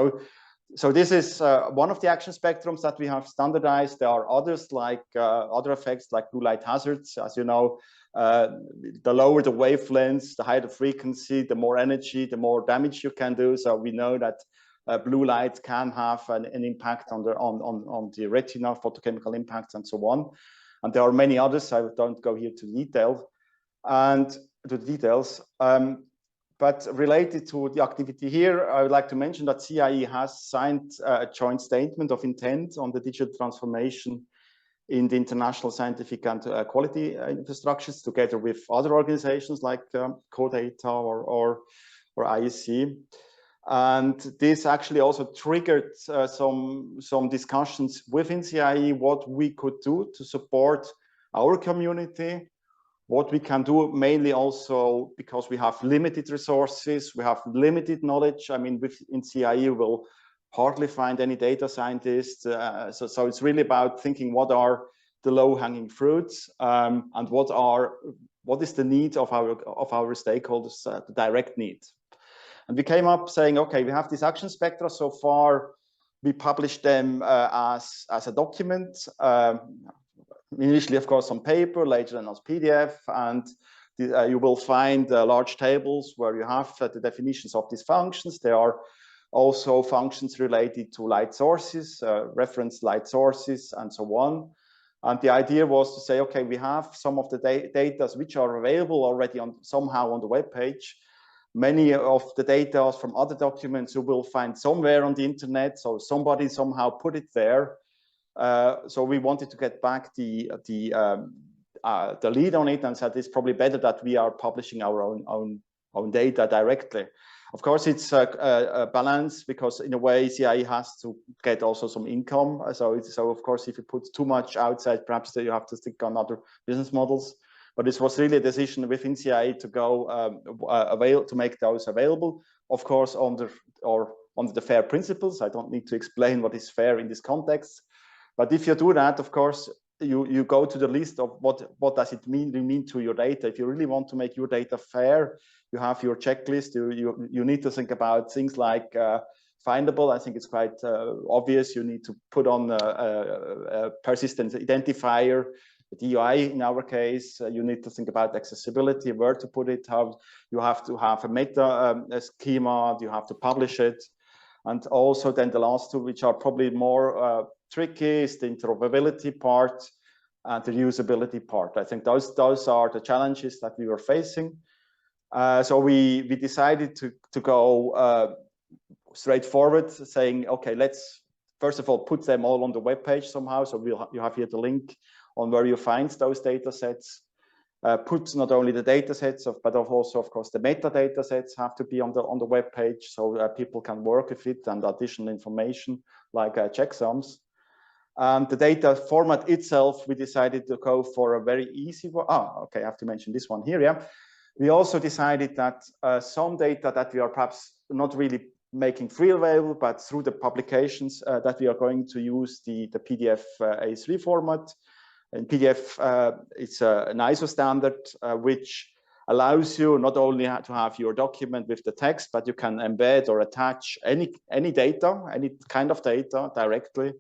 So this is one of the action spectrums that we have standardized. There are others, like other effects like blue light hazards. As you know, the lower the wavelengths, the higher the frequency, the more energy, the more damage you can do. So we know that blue light can have an impact on the retina, photochemical impacts, and so on. And there are many others. I don't go here to detail and to the details. But related to the activity here, I would like to mention that CIE has signed a joint statement of intent on the digital transformation in the international scientific and quality infrastructures, together with other organizations like CODATA or IEC. And this actually also triggered some discussions within CIE, what we could do to support our community, what we can do, mainly also because we have limited resources, we have limited knowledge. I mean, in CIE, we'll hardly find any data scientists. So it's really about thinking what are the low-hanging fruits, and what is the need of our stakeholders, the direct need. And we came up saying, okay, we have these action spectra. So far, we published them as a document. Initially, of course, on paper, later on as PDF, and you will find large tables where you have the definitions of these functions. There are also functions related to light sources, reference light sources, and so on. And the idea was to say, okay, we have some of the data which are available already somehow on the web page. Many of the data from other documents you will find somewhere on the internet, so somebody somehow put it there. So we wanted to get back the lead on it, and said it's probably better that we are publishing our own data directly. Of course, it's a balance, because in a way CIE has to get also some income. So of course, if you put too much outside, perhaps you have to stick on other business models. But this was really a decision within CIE to go to make those available. Of course, under the fair principles. I don't need to explain what is fair in this context. But if you do that, of course, you go to the list of what does it mean to your data. If you really want to make your data fair, you have your checklist. You need to think about things like findable. I think it's quite obvious. You need to put on a persistent identifier, a DOI in our case. You need to think about accessibility, where to put it, how you have to have a meta schema. You have to publish it. And also then the last two, which are probably more tricky, is the interoperability part and the usability part. I think those are the challenges that we were facing. So we decided to go straightforward, saying, okay, let's first of all put them all on the web page somehow. So you have here the link on where you find those data sets. put not only the data sets, but also, of course, the metadata sets have to be on the web page, so people can work with it and additional information like checksums. The data format itself, we decided to go for a very easy one. Oh, okay, I have to mention this one here. Yeah, we also decided that some data that we are perhaps not really making free available, but through the publications that we are going to use the PDF A3 format. And PDF, it's an ISO standard which allows you not only to have your document with the text, but you can embed or attach any data, any kind of data directly.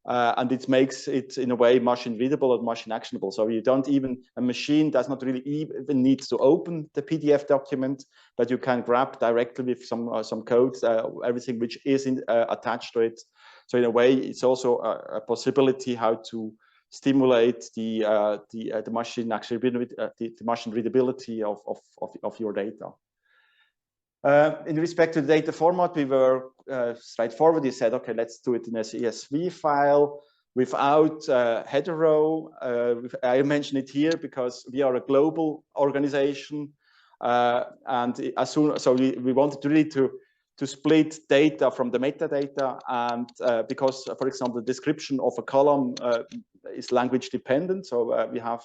And it makes it in a way machine readable or machine actionable. So you don't even, a machine does not really even need to open the PDF document, but you can grab directly with some code, everything which is attached to it. So in a way, it's also a possibility how to stimulate the machine actionability, the machine readability of your data. In respect to the data format, we were straightforward. We said, okay, let's do it in a CSV file without header row. I mention it here because we are a global organization, and so we wanted really to split data from the metadata, and because, for example, the description of a column is language dependent. So we have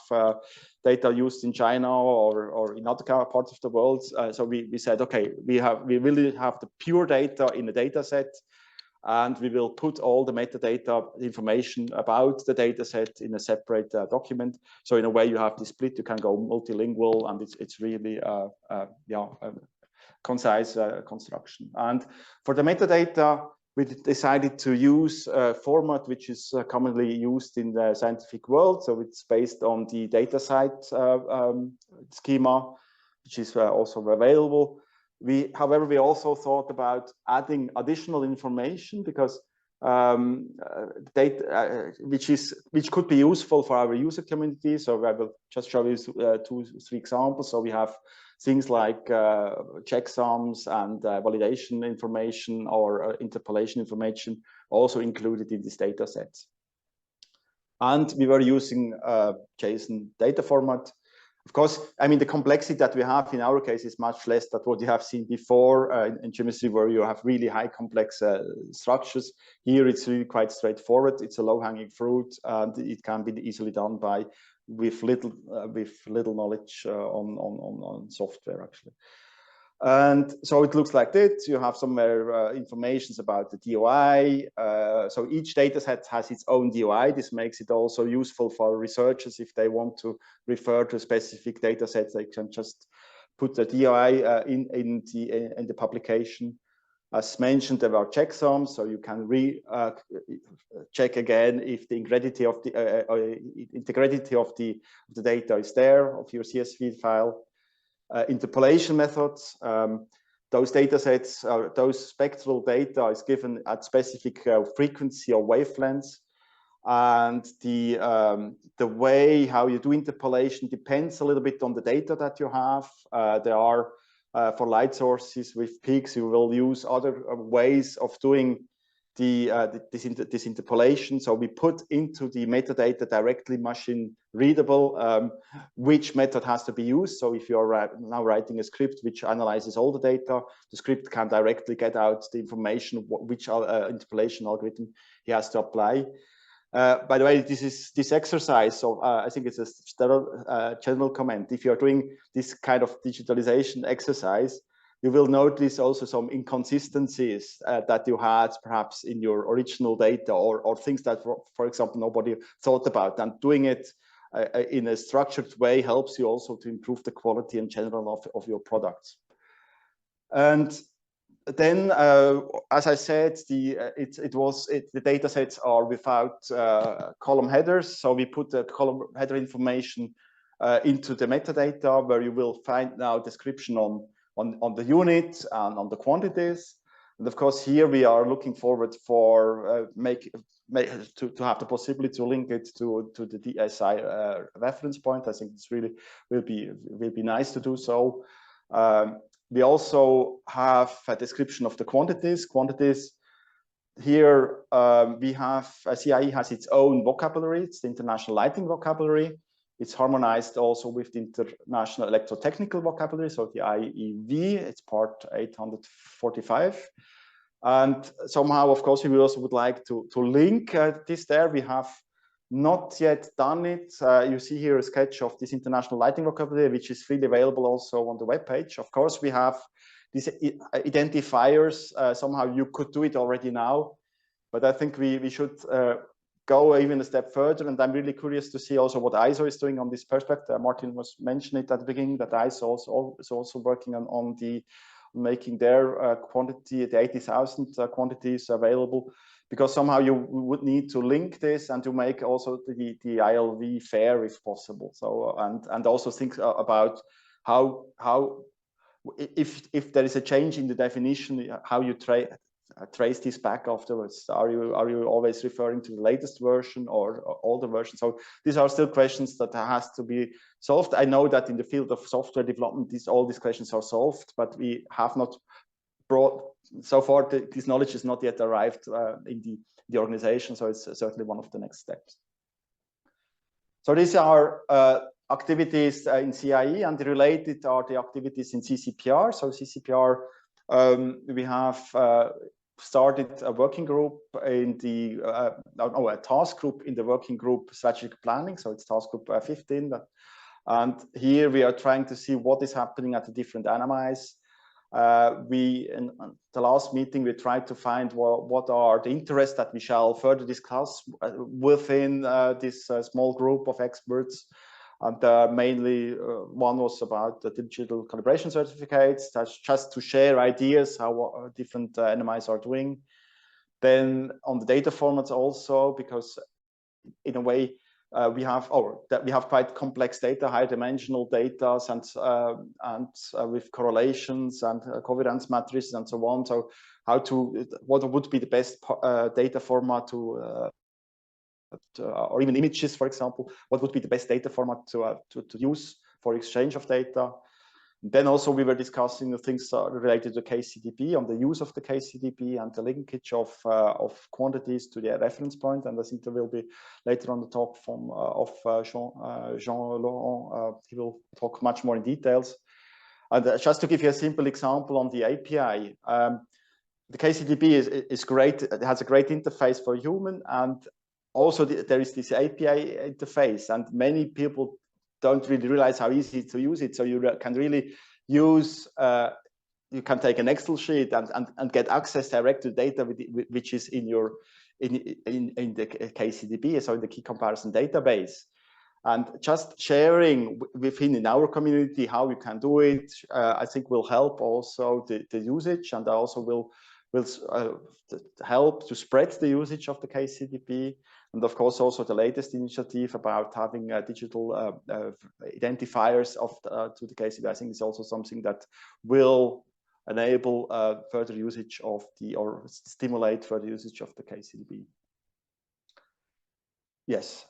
data used in China or in other parts of the world. So we said, okay, we really have the pure data in the data set, and we will put all the metadata information about the data set in a separate document. So in a way, you have this split. You can go multilingual, and it's really concise construction. And for the metadata, we decided to use a format which is commonly used in the scientific world. So it's based on the DataCite schema, which is also available. However, we also thought about adding additional information because data which could be useful for our user community. So I will just show you 2-3 examples. So we have things like checksums and validation information or interpolation information also included in these data sets. And we were using JSON data format. Of course, I mean, the complexity that we have in our case is much less than what you have seen before in chemistry, where you have really high complex structures. Here, it's really quite straightforward. It's a low-hanging fruit, and it can be easily done with little knowledge on software, actually. And so it looks like this. You have some information about the DOI. So each data set has its own DOI. This makes it also useful for researchers if they want to refer to specific data sets. They can just put the DOI in the publication. As mentioned, there are checksums, so you can check again if the integrity of the data is there of your CSV file. Interpolation methods. Those data sets, those spectral data is given at specific frequency or wavelengths, and the way how you do interpolation depends a little bit on the data that you have. There are for light sources with peaks, you will use other ways of doing this interpolation. So we put into the metadata directly machine readable which method has to be used. So if you're now writing a script which analyzes all the data, the script can directly get out the information which interpolation algorithm he has to apply. By the way, this exercise, so I think it's a general comment. If you're doing this kind of digitalization exercise, you will notice also some inconsistencies that you had perhaps in your original data or things that, for example, nobody thought about. And doing it in a structured way helps you also to improve the quality in general of your products. And then, as I said, the data sets are without column headers. So we put the column header information into the metadata, where you will find now description on the unit and on the quantities. And of course, here we are looking forward for to have the possibility to link it to the DSI reference point. I think it's really will be nice to do so. We also have a description of the quantities. Here we have CIE has its own vocabulary. It's the international lighting vocabulary. It's harmonized also with the International Electrotechnical Vocabulary, so the IEV. It's part 845. And somehow, of course, we also would like to link this there. We have not yet done it. You see here a sketch of this international lighting vocabulary, which is freely available also on the webpage. Of course, we have these identifiers. Somehow you could do it already now, but I think we should go even a step further. And I'm really curious to see also what ISO is doing on this perspective. Martin was mentioning it at the beginning that ISO is also working on making their quantity, the 80,000 quantities available, because somehow you would need to link this and to make also the ILV fair if possible. So and also think about how if there is a change in the definition, how you trace this back afterwards. Are you always referring to the latest version or older version? So these are still questions that has to be solved. I know that in the field of software development, all these questions are solved, but we have not brought so far. This knowledge is not yet arrived in the organization. So it's certainly one of the next steps. So these are activities in CIE, and related are the activities in CCPR. So CCPR, we have started a working group in the a task group in the working group strategic planning. So it's task group 15, and here we are trying to see what is happening at the different NMIs. In the last meeting, we tried to find what are the interests that we shall further discuss within this small group of experts. And mainly one was about the digital calibration certificates. That's just to share ideas how different NMIs are doing. Then on the data formats also, because in a way we have quite complex data, high dimensional data, and with correlations and covariance matrices and so on. So what would be the best data format to or even images, for example, what would be the best data format to use for exchange of data? And then also we were discussing the things related to KCDB, on the use of the KCDB and the linkage of quantities to the reference point. And I think there will be later on the talk of Jean-Laurent. He will talk much more in details. And just to give you a simple example on the API, the KCDB is great. It has a great interface for human, and also there is this API interface, and many people don't really realize how easy to use it. So you can really use, you can take an Excel sheet and get access direct to data which is in the KCDB, so in the key comparison database. And just sharing within in our community how you can do it, I think will help also the usage, and also will help to spread the usage of the KCDB. And of course, also the latest initiative about having digital identifiers to the KCDB, I think is also something that will enable further usage of or stimulate further usage of the KCDB. Yes,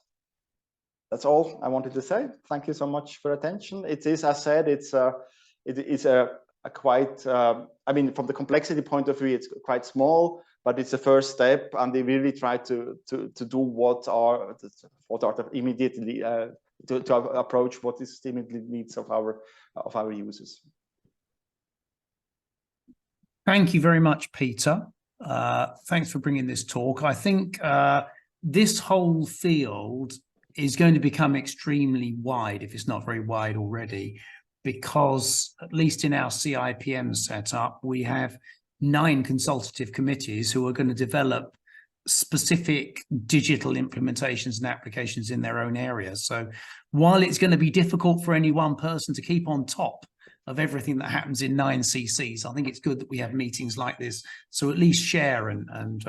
that's all I wanted to say. Thank you so much for attention. It is, as said, it is a quite, I mean, from the complexity point of view, it's quite small, but it's a first step, and they really try to do what are the immediately to approach what is the immediate needs of our users. Thank you very much, Peter. Thanks for bringing this talk. I think this whole field is going to become extremely wide, if it's not very wide already, because at least in our CIPM setup, we have 9 consultative committees who are going to develop specific digital implementations and applications in their own areas. So while it's going to be difficult for any one person to keep on top of everything that happens in 9 CCs, I think it's good that we have meetings like this, so at least share and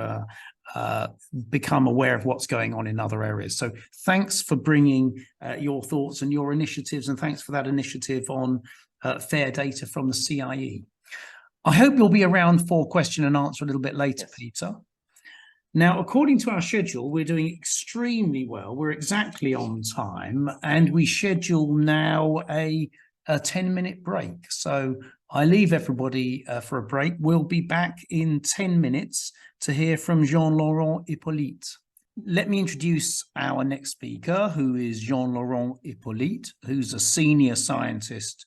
become aware of what's going on in other areas. So thanks for bringing your thoughts and your initiatives, and thanks for that initiative on fair data from the CIE. I hope you'll be around for question and answer a little bit later, yes. Peter. Now, according to our schedule, we're doing extremely well. We're exactly on time, and we schedule now a 10-minute break. So I leave everybody for a break. We'll be back in 10 minutes to hear from Jean-Laurent Hippolyte. let me introduce our next speaker, who is Jean-Laurent Hippolyte, who's a senior scientist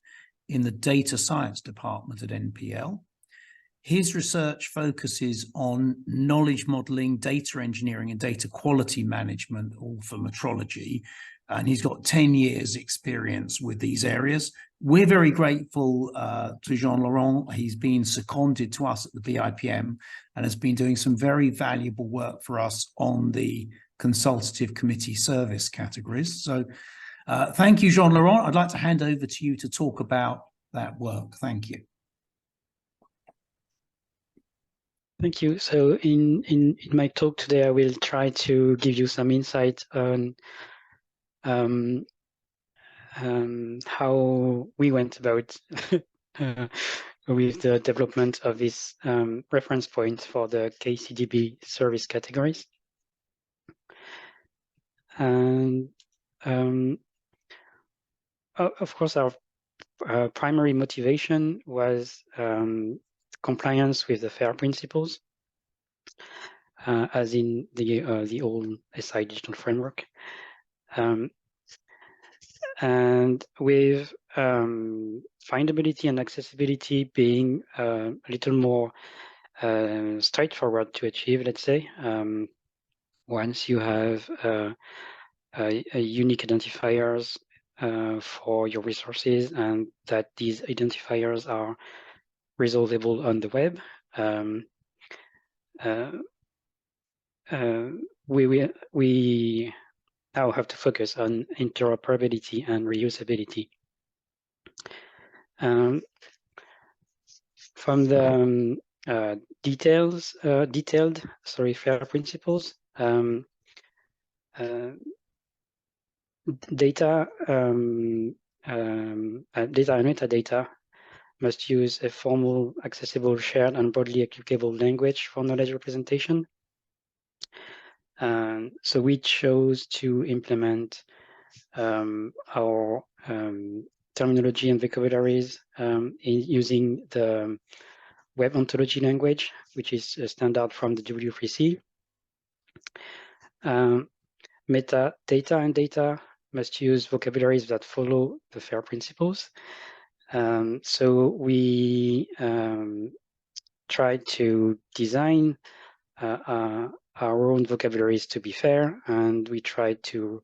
in the data science department at NPL. His research focuses on knowledge modeling, data engineering, and data quality management, all for metrology. And he's got 10 years experience with these areas. We're very grateful to Jean-Laurent. He's been seconded to us at the BIPM and has been doing some very valuable work for us on the consultative committee service categories. So thank you, Jean-Laurent. I'd like to hand over to you to talk about that work. Thank you. Thank you. So in my talk today, I will try to give you some insight on how we went about with the development of this reference point for the KCDB service categories. And of course, our primary motivation was compliance with the FAIR principles, as in the old SI digital framework. And with findability and accessibility being a little more straightforward to achieve, let's say, once you have a unique identifiers for your resources and that these identifiers are resolvable on the web, we now have to focus on interoperability and reusability. From the detailed FAIR principles, data and metadata must use a formal, accessible, shared, and broadly applicable language for knowledge representation. So we chose to implement our terminology and vocabularies in using the web ontology language, which is a standard from the W3C. Metadata and data must use vocabularies that follow the FAIR principles. So we tried to design our own vocabularies to be fair, and we tried to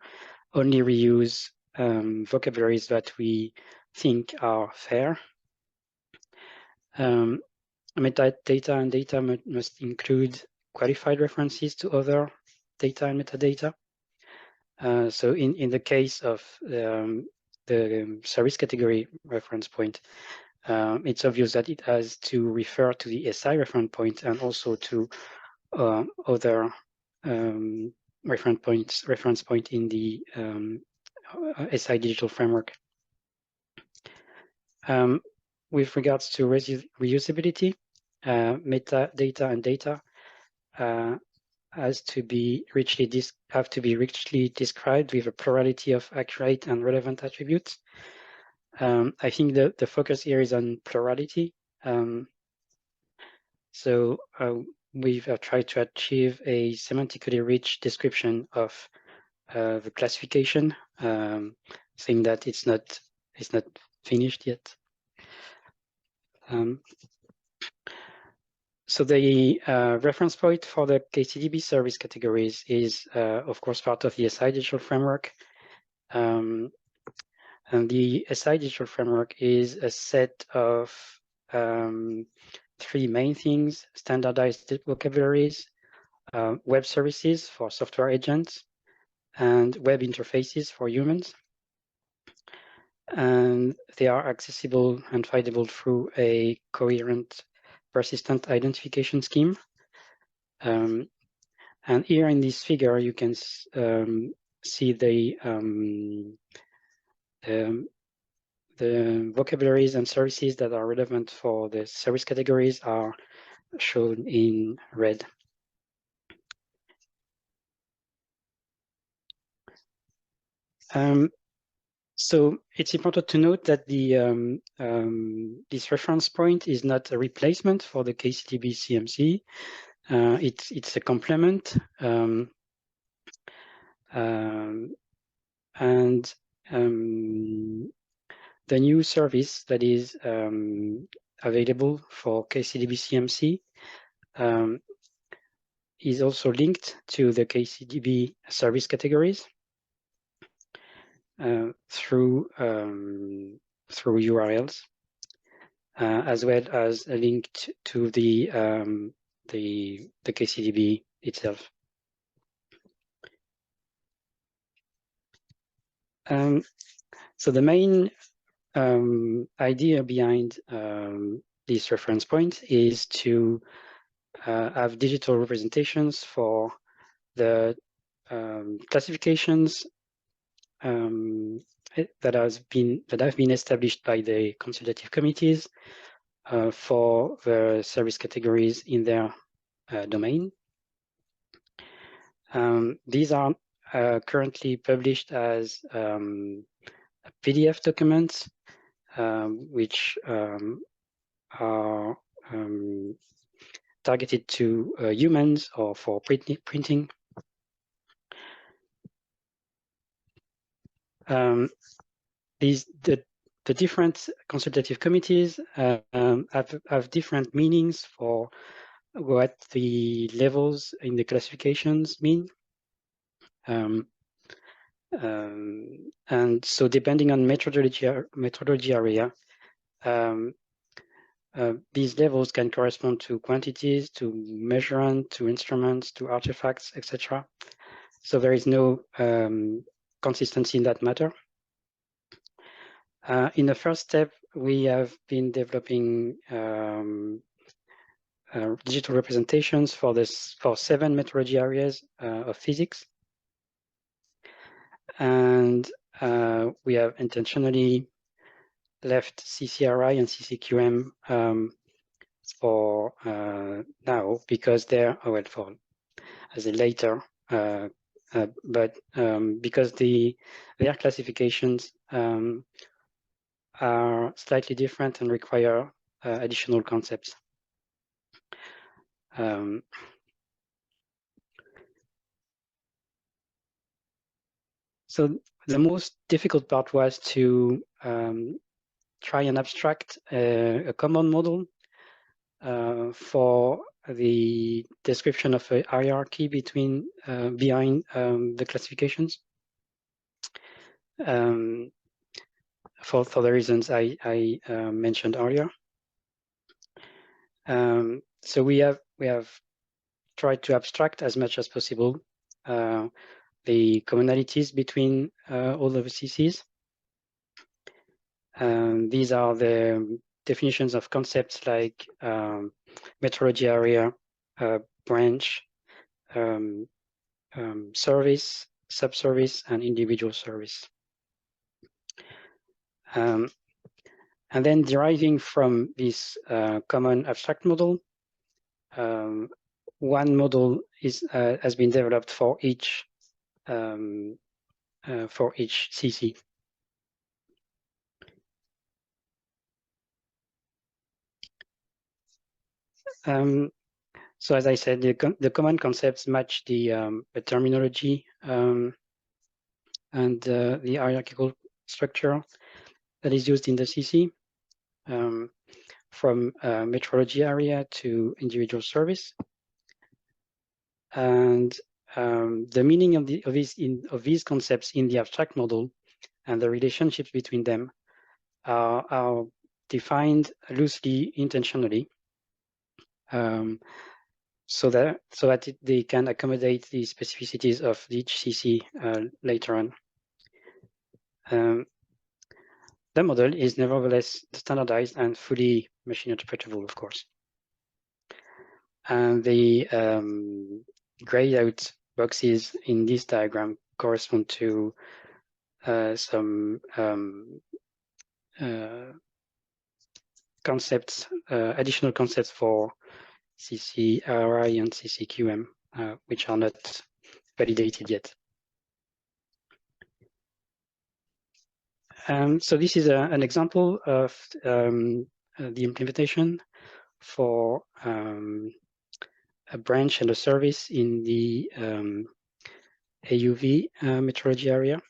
only reuse vocabularies that we think are fair. Metadata and data must include qualified references to other data and metadata. So in the case of the service category reference point, it's obvious that it has to refer to the SI reference point and also to other reference point in the SI digital framework. With regards to reusability, metadata and data have to be richly described with a plurality of accurate and relevant attributes. I think the focus here is on plurality. So we've tried to achieve a semantically rich description of the classification, saying that it's not finished yet. So the reference point for the KCDB service categories is, of course, part of the SI digital framework. And the SI digital framework is a set of 3 main things: standardized vocabularies, web services for software agents, and web interfaces for humans. And they are accessible and findable through a coherent persistent identification scheme. And here in this figure, you can see the vocabularies and services that are relevant for the service categories are shown in red. So it's important to note that this reference point is not a replacement for the KCDB CMC. It's a complement. And the new service that is available for KCDB CMC is also linked to the KCDB service categories through URLs, as well as linked to the KCDB itself. So the main idea behind this reference point is to have digital representations for the classifications that have been established by the consultative committees for the service categories in their domain. These are currently published as PDF documents, which are targeted to humans or for printing. The different consultative committees have different meanings for what the levels in the classifications mean. And so depending on methodology area, these levels can correspond to quantities, to measurement, to instruments, to artifacts, etc. So there is no consistency in that matter. In the first step, we have been developing digital representations for 7 methodology areas of physics. And we have intentionally left CCRI and CCQM for now, because they're, well, for as a later, but because their classifications are slightly different and require additional concepts. So the most difficult part was to try and abstract a common model for the description of a hierarchy behind the classifications. For the reasons I mentioned earlier. So we have tried to abstract as much as possible the commonalities between all of the CCs. These are the definitions of concepts like metrology area, branch, service, subservice, and individual service. And then deriving from this common abstract model, one model has been developed for each CC. So as I said, the common concepts match the terminology and the hierarchical structure that is used in the CC, from metrology area to individual service. And the meaning of these concepts in the abstract model and the relationships between them are defined loosely intentionally, so that they can accommodate the specificities of each CC later on. The model is nevertheless standardized and fully machine interpretable, of course. And the grayed out boxes in this diagram correspond to some concepts, additional concepts for CCRI and CCQM, which are not validated yet. So this is an example of the implementation for a branch and a service in the AUV metrology area,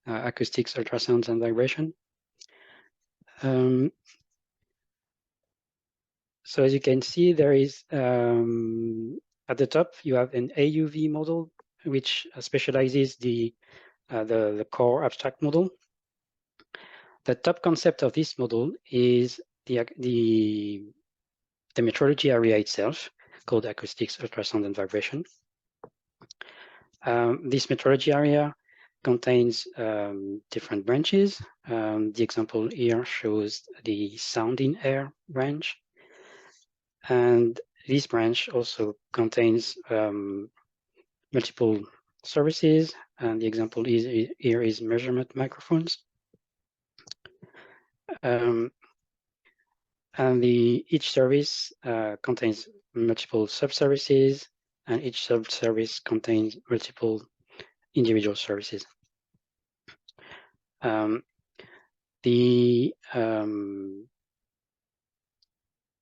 acoustics, ultrasounds, and vibration. So as you can see, there is at the top you have an AUV model, which specializes the core abstract model. The top concept of this model is the metrology area itself, called acoustics, ultrasound, and vibration. This metrology area contains different branches. The example here shows the sound in air branch. And this branch also contains multiple services. And the example here is measurement microphones. And each service contains multiple sub-services, and each sub-service contains multiple individual services. The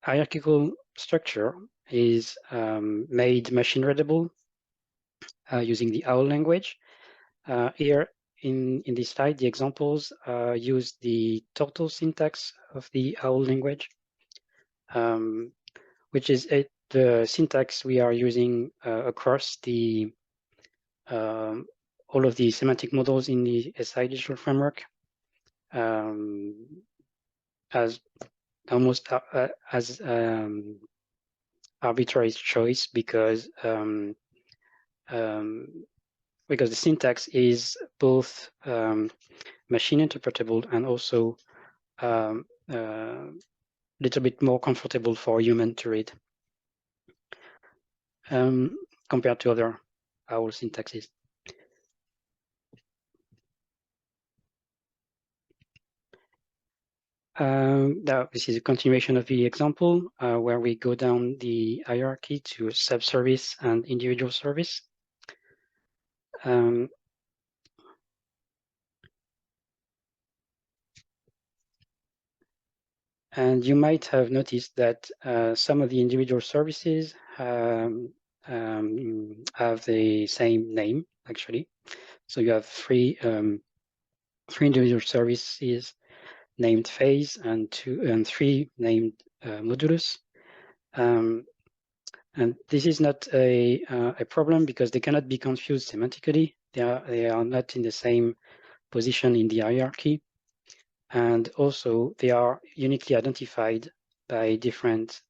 hierarchical structure is made machine readable using the OWL language. Here in this slide, the examples use the total syntax of the OWL language, which is the syntax we are using across all of the semantic models in the SI digital framework, as almost as arbitrary choice, because the syntax is both machine interpretable and also little bit more comfortable for human to read compared to other OWL syntaxes. Now this is a continuation of the example where we go down the hierarchy to sub-service and individual service. And you might have noticed that some of the individual services have the same name, actually. So you have three individual services named phase and three named modulus. And this is not a problem because they cannot be confused semantically. They are not in the same position in the hierarchy. And also they are uniquely identified by different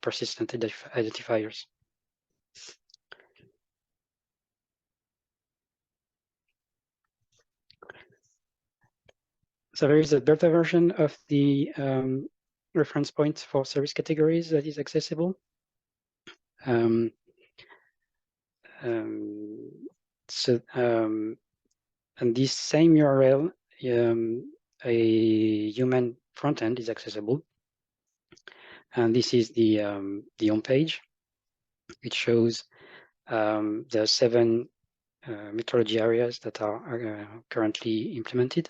persistent identifiers. So there is a beta version of the reference point for service categories that is accessible. And this same URL, a human front end is accessible. And this is the home page. It shows the 7 metrology areas that are currently implemented.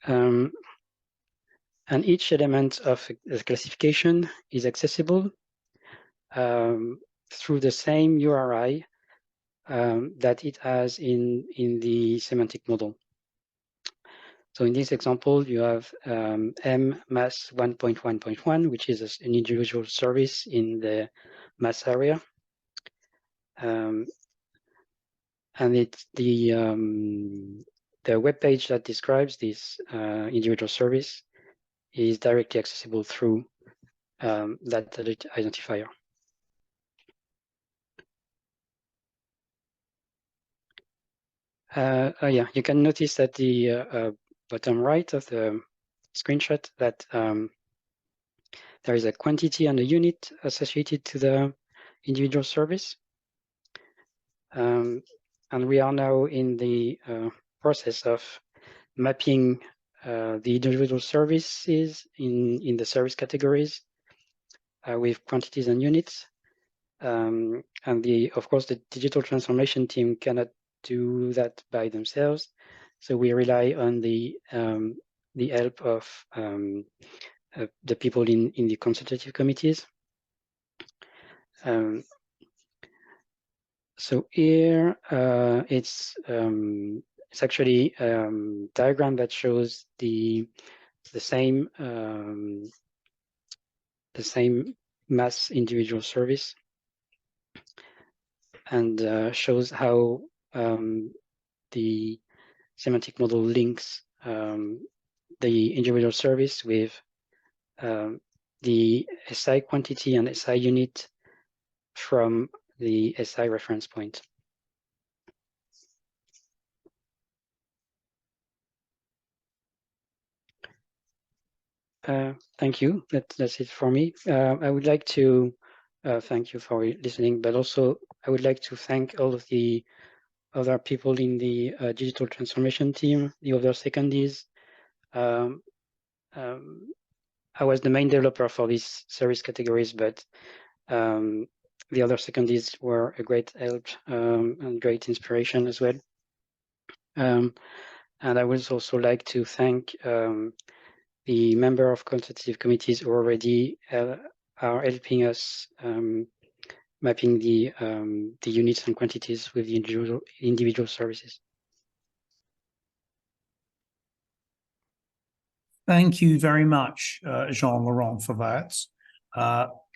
And each element of the classification is accessible through the same URI that it has in the semantic model. So in this example, you have M mass 1.1.1, which is an individual service in the mass area. And it's the web page that describes this individual service is directly accessible through that identifier. Yeah, you can notice that the bottom right of the screenshot that there is a quantity and a unit associated to the individual service. And we are now in the process of mapping the individual services in the service categories with quantities and units. And of course, the digital transformation team cannot do that by themselves. So we rely on the help of the people in the consultative committees. So here it's actually diagram that shows the same mass individual service, and shows how the semantic model links the individual service with the SI quantity and SI unit from the SI reference point. Thank you. That's it for me. I would like to thank you for listening, but also I would like to thank all of the other people in the digital transformation team, the other secondees. I was the main developer for these service categories, but the other secondees were a great help and great inspiration as well. And I would also like to thank the member of consultative committees who already are helping us mapping the units and quantities with the individual services. Thank you very much, Jean-Laurent, for that.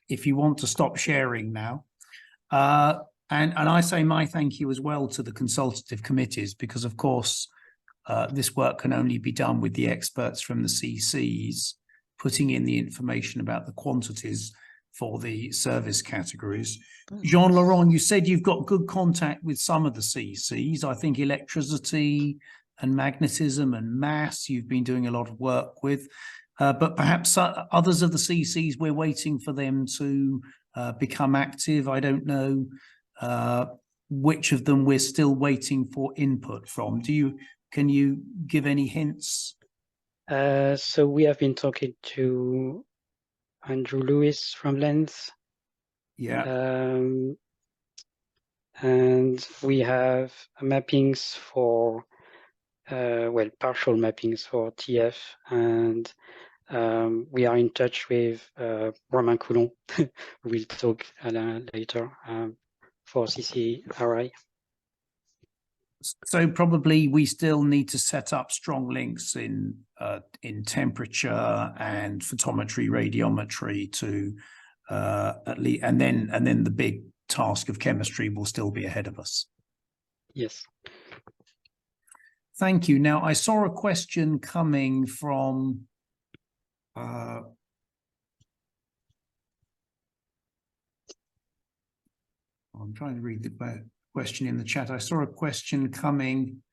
If you want to stop sharing now. And I say my thank you as well to the consultative committees, because of course, this work can only be done with the experts from the CCs, putting in the information about the quantities for the service categories. Jean-Laurent, you said you've got good contact with some of the CCs. I think electricity and magnetism and mass you've been doing a lot of work with, but perhaps others of the CCs, we're waiting for them to become active. I don't know which of them we're still waiting for input from. Can you give any hints? So we have been talking to Andrew Lewis from Lens. Yeah. And we have mappings for well, partial mappings for TF, and we are in touch with Romain Coulon. We'll talk later for CCRI. So probably we still need to set up strong links in temperature and photometry, radiometry to at least, and then the big task of chemistry will still be ahead of us. Yes. Thank you. Now, I saw a question coming from I'm trying to read the question in the chat. I saw a question coming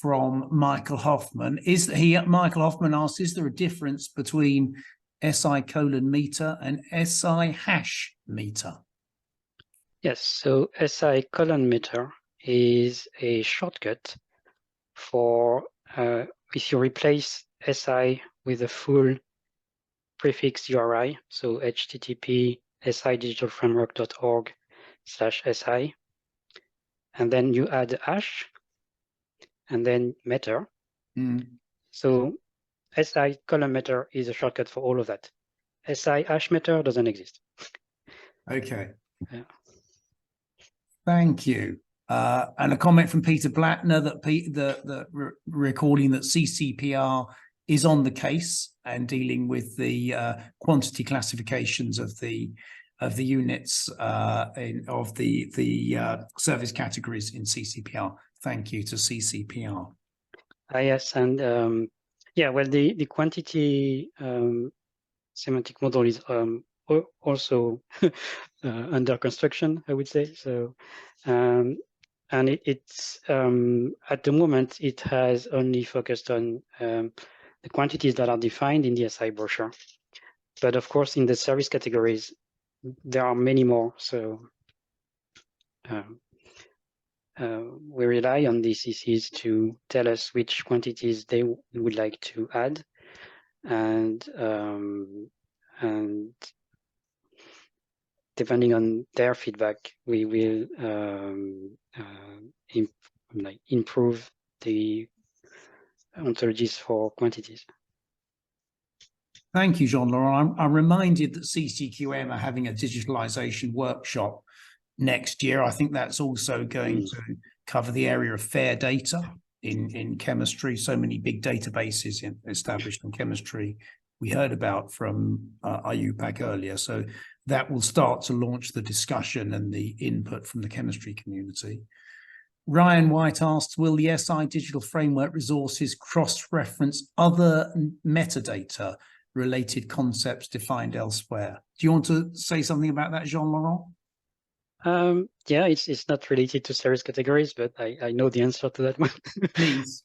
from Michael Hoffman. Michael Hoffman asks, is there a difference between SI colon meter and SI hash meter? Yes, so SI colon meter is a shortcut for if you replace SI with a full prefix URI, so http sidigitalframework.org/SI, and then you add hash and then meter. So SI colon meter is a shortcut for all of that. SI hash meter doesn't exist. Okay. Yeah. Thank you. And a comment from Peter Blattner that recording that CCPR is on the case and dealing with the quantity classifications of the units of the service categories in CCPR. Thank you to CCPR. Yes, and yeah, well, the quantity semantic model is also under construction, I would say. So, and it's at the moment it has only focused on the quantities that are defined in the SI brochure. But of course, in the service categories, there are many more. So we rely on the CCs to tell us which quantities they would like to add, and depending on their feedback, we will improve the ontologies for quantities. Thank you, Jean-Laurent. I'm reminded that CCQM are having a digitalization workshop next year. I think that's also going to cover the area of fair data in chemistry. So many big databases established in chemistry we heard about from IUPAC earlier. So that will start to launch the discussion and the input from the chemistry community. Ryan White asks, will the SI digital framework resources cross-reference other metadata related concepts defined elsewhere? Do you want to say something about that, Jean-Laurent? Yeah, it's not related to service categories, but I know the answer to that one. Please.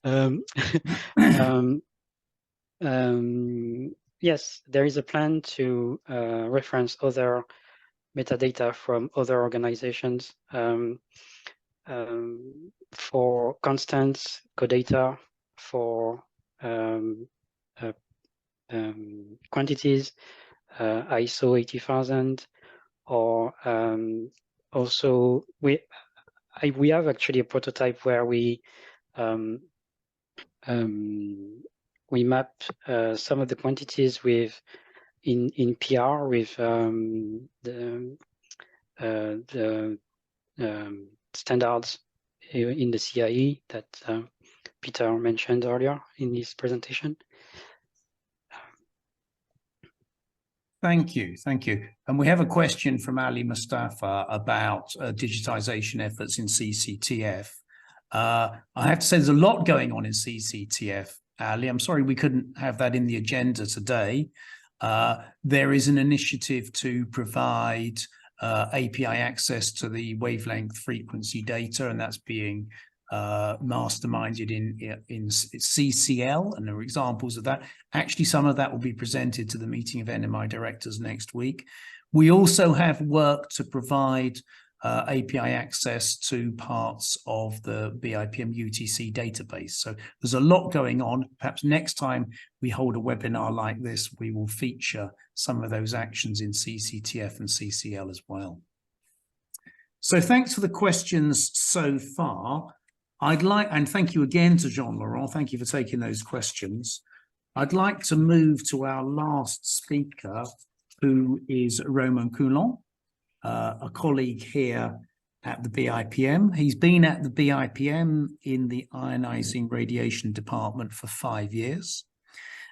Yes, there is a plan to reference other metadata from other organizations. For constants, CODATA, for quantities, ISO 80,000, or also we have actually a prototype where we map some of the quantities with in PR with the standards in the CIE that Peter mentioned earlier in his presentation. Thank you. And we have a question from Ali Mustafa about digitization efforts in CCTF. I have to say there's a lot going on in CCTF, Ali. I'm sorry we couldn't have that in the agenda today. There is an initiative to provide API access to the wavelength frequency data, and that's being masterminded in CCL, and there are examples of that. Actually, some of that will be presented to the meeting of NMI directors next week. We also have work to provide API access to parts of the BIPM UTC database. So there's a lot going on. Perhaps next time we hold a webinar like this, we will feature some of those actions in CCTF and CCL as well. So thanks for the questions so far. And thank you again to Jean-Laurent. Thank you for taking those questions. I'd like to move to our last speaker, who is Romain Coulon, a colleague here at the BIPM. He's been at the BIPM in the ionizing radiation department for 5 years.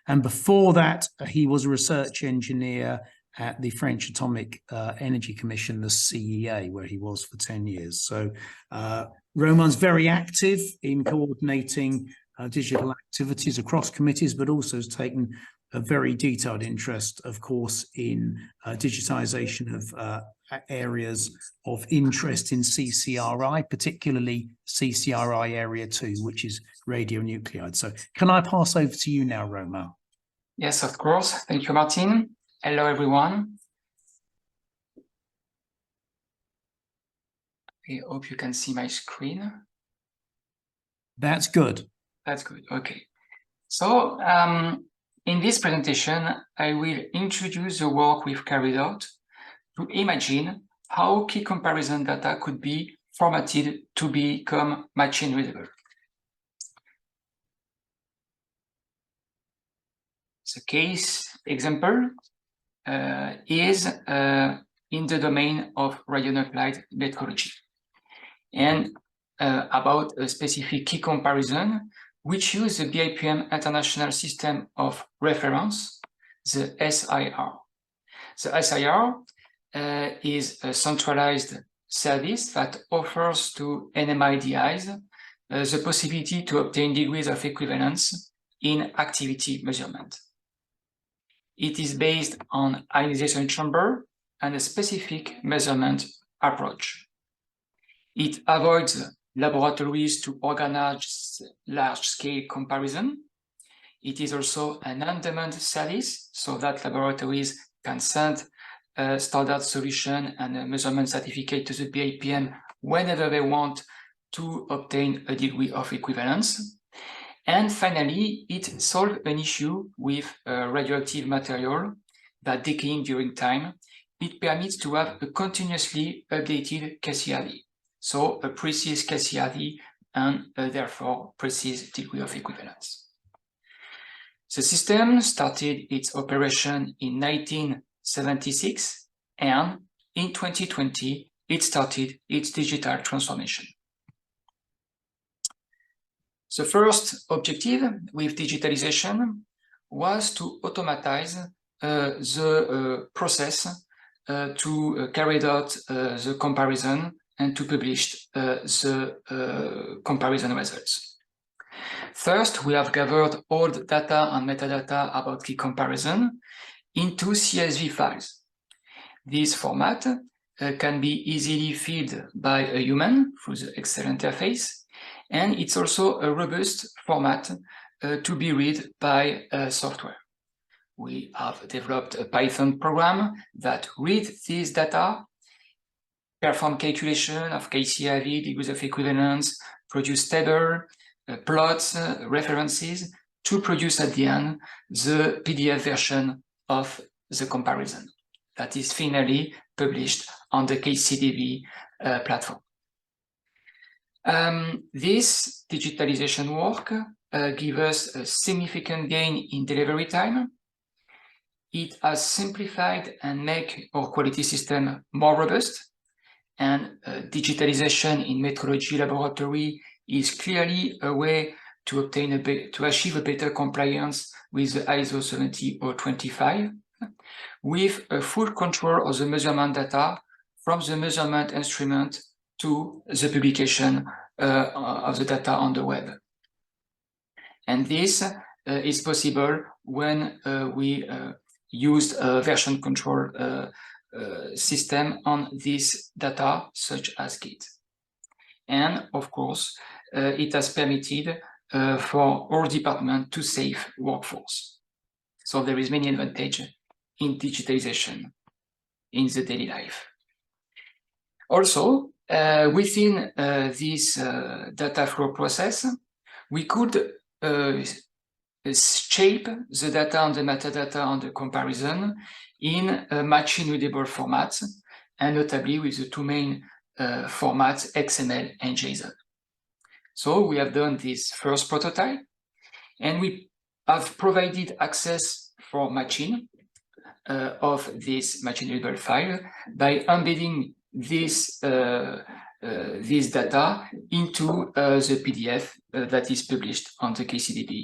And before that, he was a research engineer at the French Atomic Energy Commission, the CEA, where he was for 10 years. So Romain's very active in coordinating digital activities across committees, but also has taken a very detailed interest, of course, in digitization of areas of interest in CCRI, particularly CCRI Area 2, which is radionuclides. So can I pass over to you now, Romain? Yes, of course. Thank you, Martin. Hello, everyone. I hope you can see my screen. That's good. That's good. Okay. So in this presentation, I will introduce the work we've carried out to imagine how key comparison data could be formatted to become machine readable. The case example is in the domain of radionuclide metrology, and about a specific key comparison which use the BIPM International System of Reference, the SIR. The SIR is a centralized service that offers to NMIDIs the possibility to obtain degrees of equivalence in activity measurement. It is based on ionization chamber and a specific measurement approach. It avoids laboratories to organize large-scale comparison. It is also an on-demand service so that laboratories can send a standard solution and a measurement certificate to the BIPM whenever they want to obtain a degree of equivalence. And finally, it solves an issue with radioactive material that decaying during time. It permits to have a continuously updated KCRI, so a precise KCRI and therefore precise degree of equivalence. The system started its operation in 1976, and in 2020, it started its digital transformation. The first objective with digitalization was to automatize the process to carry out the comparison and to publish the comparison results. First, we have gathered all the data and metadata about key comparison into CSV files. This format can be easily filled by a human through the Excel interface, and it's also a robust format to be read by software. We have developed a Python program that reads this data, perform calculation of KCDB, degrees of equivalence, produce table, plots, references, to produce at the end the PDF version of the comparison that is finally published on the KCDB platform. This digitalization work gives us a significant gain in delivery time. It has simplified and made our quality system more robust, and digitalization in metrology laboratory is clearly a way to obtain to achieve a better compliance with the ISO 17025, with a full control of the measurement data from the measurement instrument to the publication of the data on the web. And this is possible when we used a version control system on this data, such as Git. And of course, it has permitted for all departments to save workforce. So there is many advantages in digitalization in the daily life. Also, within this data flow process, we could shape the data and the metadata on the comparison in machine readable formats, and notably with the two main formats, XML and JSON. So we have done this first prototype, and we have provided access for matching of this machine readable file by embedding this this data into the PDF that is published on the KCDB.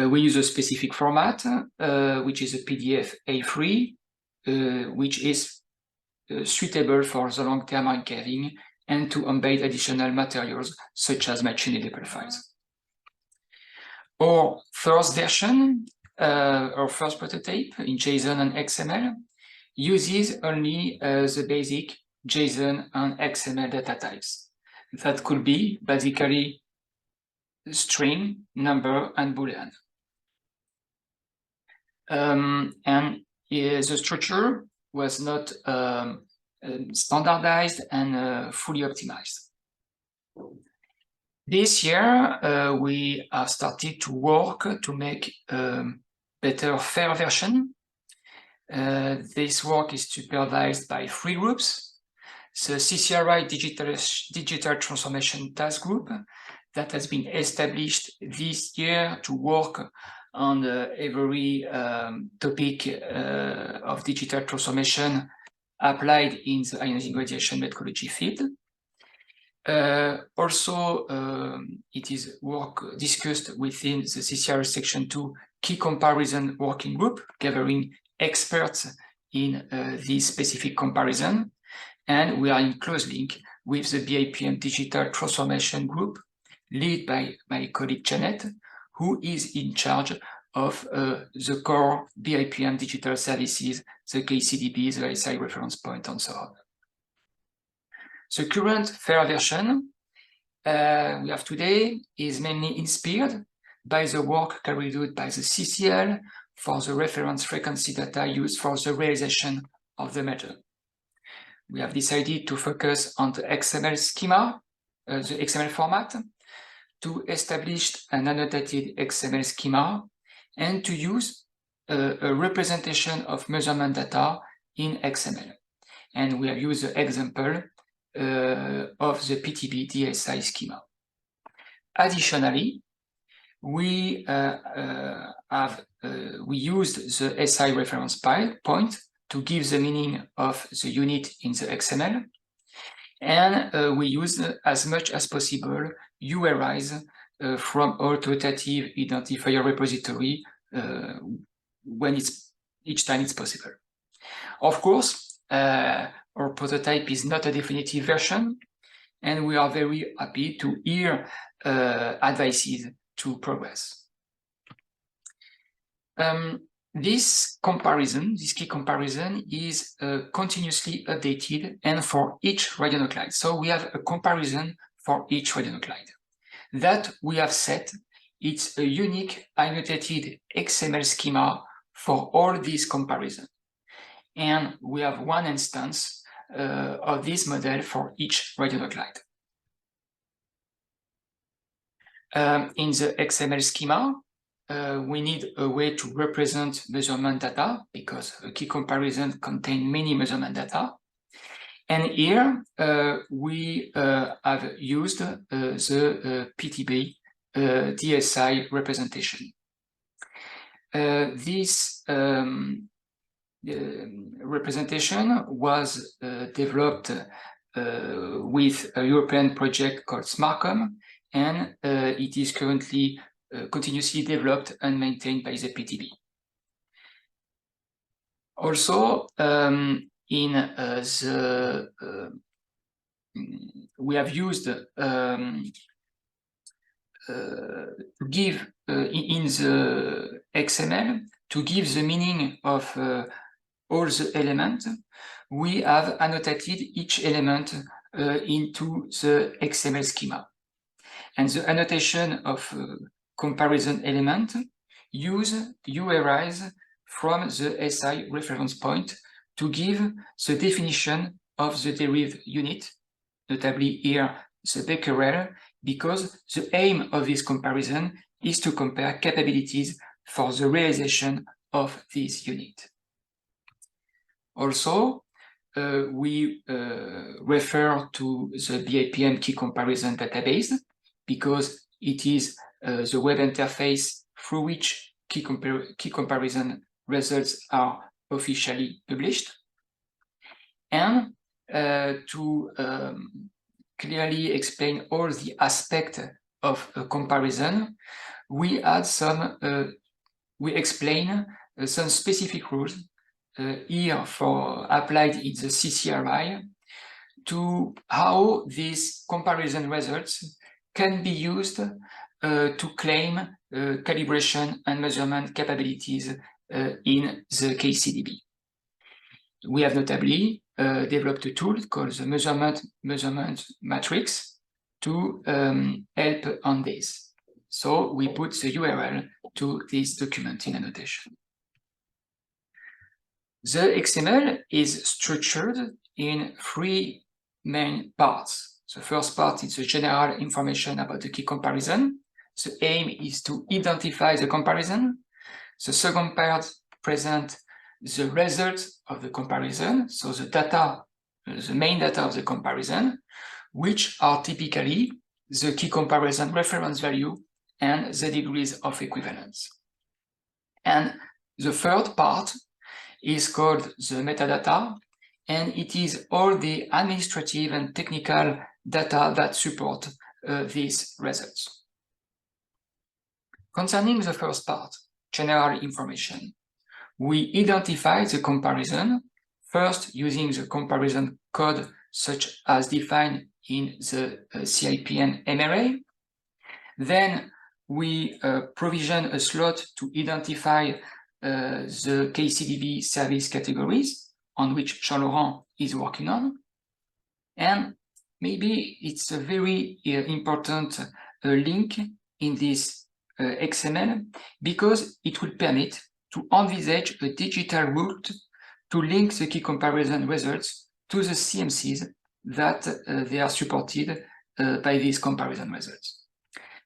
We use a specific format, which is a PDF A3, which is suitable for the long-term archiving and to embed additional materials such as machine readable files. Our first version, our first prototype in JSON and XML uses only the basic JSON and XML data types. That could be basically string, number, and Boolean. And the structure was not standardized and fully optimized. This year, we have started to work to make a better, fair version. This work is supervised by 3 groups. The CCRI-Digital Transformation Task Group that has been established this year to work on every topic of digital transformation applied in the ionizing radiation metrology field. Also, it is work discussed within the CCRI Section 2 Key Comparison Working Group, gathering experts in this specific comparison. And we are in close link with the BIPM Digital Transformation Group, led by my colleague Janet, who is in charge of the core BIPM digital services, the KCDB, the SI reference point, and so on. The current fair version we have today is mainly inspired by the work carried out by the CCL for the reference frequency data used for the realization of the measure. We have decided to focus on the XML schema, the XML format, to establish an annotated XML schema, and to use a representation of measurement data in XML. And we have used the example of the PTB DSI schema. Additionally, we used the SI reference point to give the meaning of the unit in the XML. And we use as much as possible URIs from authoritative identifier repository when each time it's possible. Of course, our prototype is not a definitive version, and we are very happy to hear advices to progress. This key comparison is continuously updated and for each radionuclide. So we have a comparison for each radionuclide. That we have set, it's a unique annotated XML schema for all these comparisons. And we have one instance of this model for each radionuclide. In the XML schema, we need a way to represent measurement data because a key comparison contains many measurement data. And here we have used the PTB DSI representation. This representation was developed with a European project called SMARCOM, and it is currently continuously developed and maintained by the PTB. Also, we have used to give in the XML to give the meaning of all the elements. We have annotated each element into the XML schema, and the annotation of comparison element use URIs from the SI reference point to give the definition of the derived unit, notably here the becquerel, because the aim of this comparison is to compare capabilities for the realization of this unit. Also, we refer to the BIPM key comparison database because it is the web interface through which key comparison results are officially published. And to clearly explain all the aspects of a comparison, we add some, we explain some specific rules here for applied in the CCRI to how these comparison results can be used to claim calibration and measurement capabilities in the KCDB. We have notably developed a tool called the measurement matrix to help on this. So we put the URL to this document in annotation. The XML is structured in three main parts. The first part is the general information about the key comparison. The aim is to identify the comparison. The second part presents the results of the comparison, so the data, the main data of the comparison, which are typically the key comparison reference value and the degrees of equivalence. And the third part is called the metadata, and it is all the administrative and technical data that support these results. Concerning the first part, general information, we identify the comparison, first using the comparison code such as defined in the CIPN MRA. Then we provision a slot to identify the KCDB service categories on which Jean-Laurent is working on. And maybe it's a very important link in this XML because it will permit to envisage a digital route to link the key comparison results to the CMCs that they are supported by these comparison results.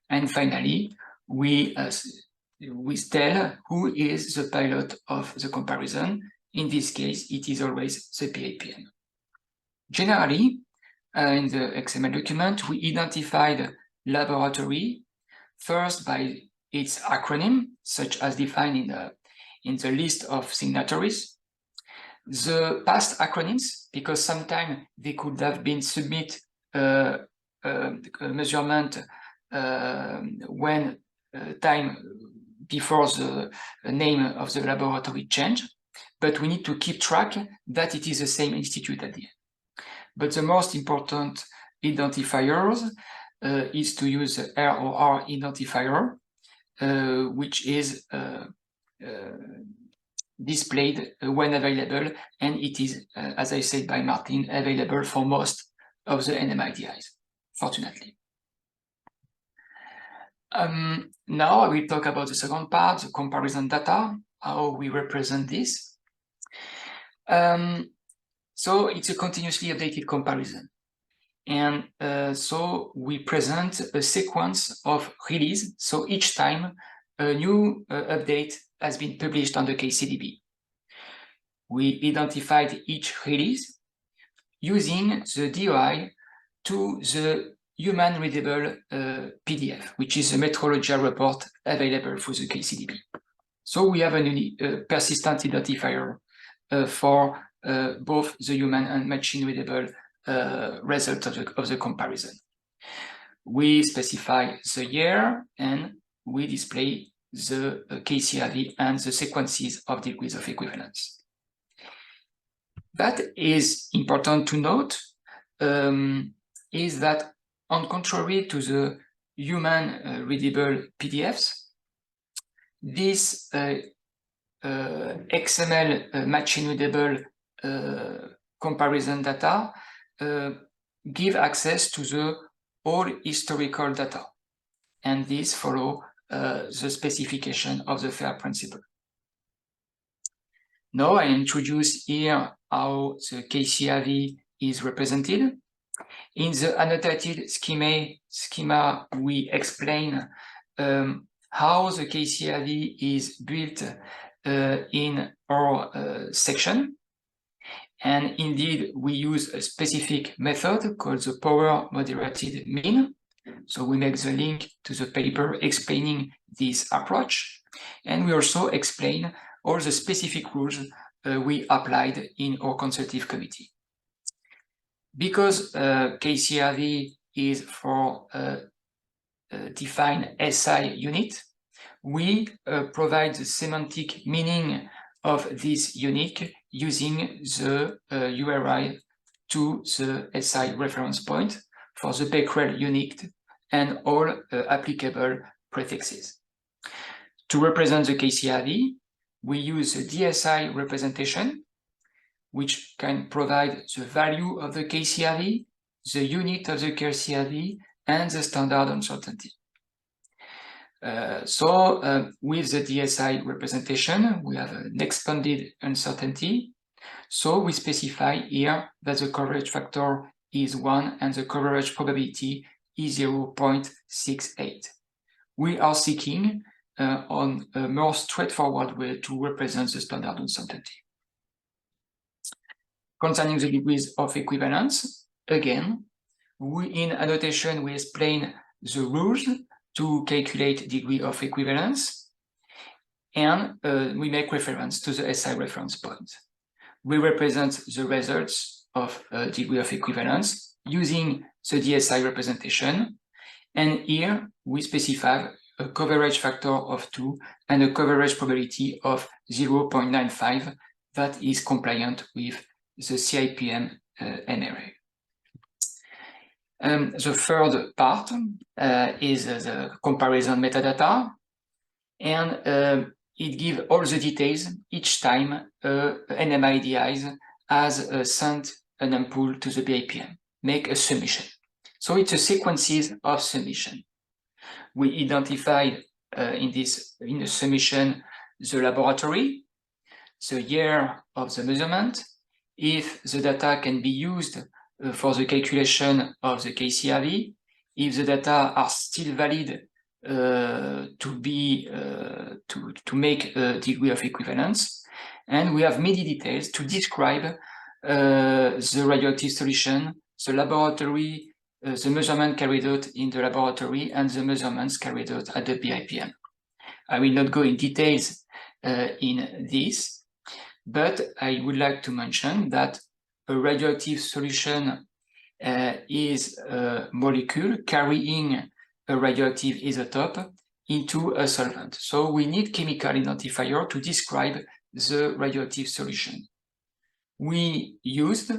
And finally, we tell who is the pilot of the comparison. In this case, it is always the BIPM. Generally, in the XML document, we identified laboratory first by its acronym, such as defined in the list of signatories. the past acronyms, because sometimes they could have been submit a measurement when time before the name of the laboratory change, but we need to keep track that it is the same institute at the end. But the most important identifiers is to use the ROR identifier, which is displayed when available, and it is, as I said by Martin, available for most of the NMIDIs, fortunately. Now I will talk about the second part, the comparison data, how we represent this. So it's a continuously updated comparison. And so we present a sequence of release. So each time a new update has been published on the KCDB. We identified each release using the DOI to the human readable PDF, which is a Metrology report available for the KCDB. So we have a persistent identifier for both the human and machine readable result of the comparison. We specify the year and we display the KCRI and the sequences of degrees of equivalence. That is important to note, is that on contrary to the human readable PDFs, this XML machine readable comparison data give access to the all historical data, and this follow the specification of the FAIR principle. Now I introduce here how the KCRI is represented. In the annotated schema we explain how the KCRI is built in our section. And indeed, we use a specific method called the power moderated mean. So we make the link to the paper explaining this approach. And we also explain all the specific rules we applied in our consultative committee. Because KCRI is for defined SI unit, we provide the semantic meaning of this unit using the URI to the SI reference point for the Becquerel unit and all applicable prefixes. To represent the KCRI, we use the DSI representation, which can provide the value of the KCRI, the unit of the KCRI, and the standard uncertainty. With the DSI representation, we have an expanded uncertainty. So we specify here that the coverage factor is 1 and the coverage probability is 0.68. We are seeking on a more straightforward way to represent the standard uncertainty. Concerning the degrees of equivalence, again, in annotation, we explain the rules to calculate degree of equivalence, and we make reference to the SI reference point. We represent the results of degree of equivalence using the DSI representation, and here we specify a coverage factor of 2 and a coverage probability of 0.95 that is compliant with the CIPM NRA. The third part is the comparison metadata, and it gives all the details each time NMIDIs has sent an ampoule to the BIPM, make a submission. So it's a sequences of submission. We identified in the submission the laboratory, the year of the measurement, if the data can be used for the calculation of the KCRI, if the data are still valid to make a degree of equivalence, and we have many details to describe the radioactive solution, the laboratory, the measurement carried out in the laboratory, and the measurements carried out at the BIPM. I will not go in details in this, but I would like to mention that a radioactive solution is a molecule carrying a radioactive isotope into a solvent. So we need chemical identifier to describe the radioactive solution. We used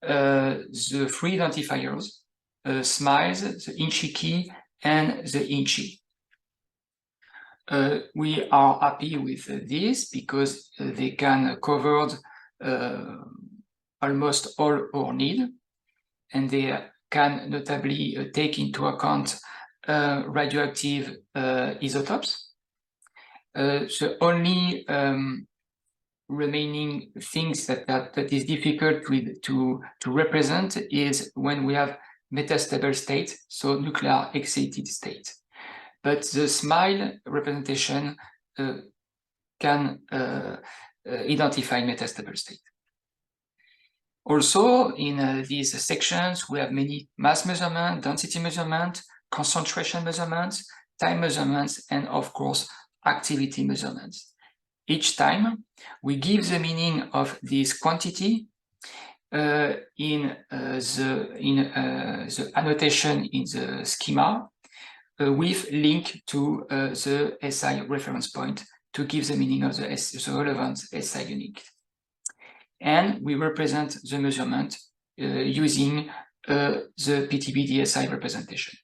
the three identifiers, SMILES, the INCHI key, and the INCHI. We are happy with this because they can cover almost all our need, and they can notably take into account radioactive isotopes. The only remaining things that is difficult to represent is when we have metastable state, so nuclear excited state. But the SMILE representation can identify metastable state. Also, in these sections, we have many mass measurement, density measurement, concentration measurements, time measurements, and of course, activity measurements. Each time, we give the meaning of this quantity in the annotation in the schema with link to the SI reference point to give the meaning of the relevant SI unit. And we represent the measurement using the PTB-DSI representation.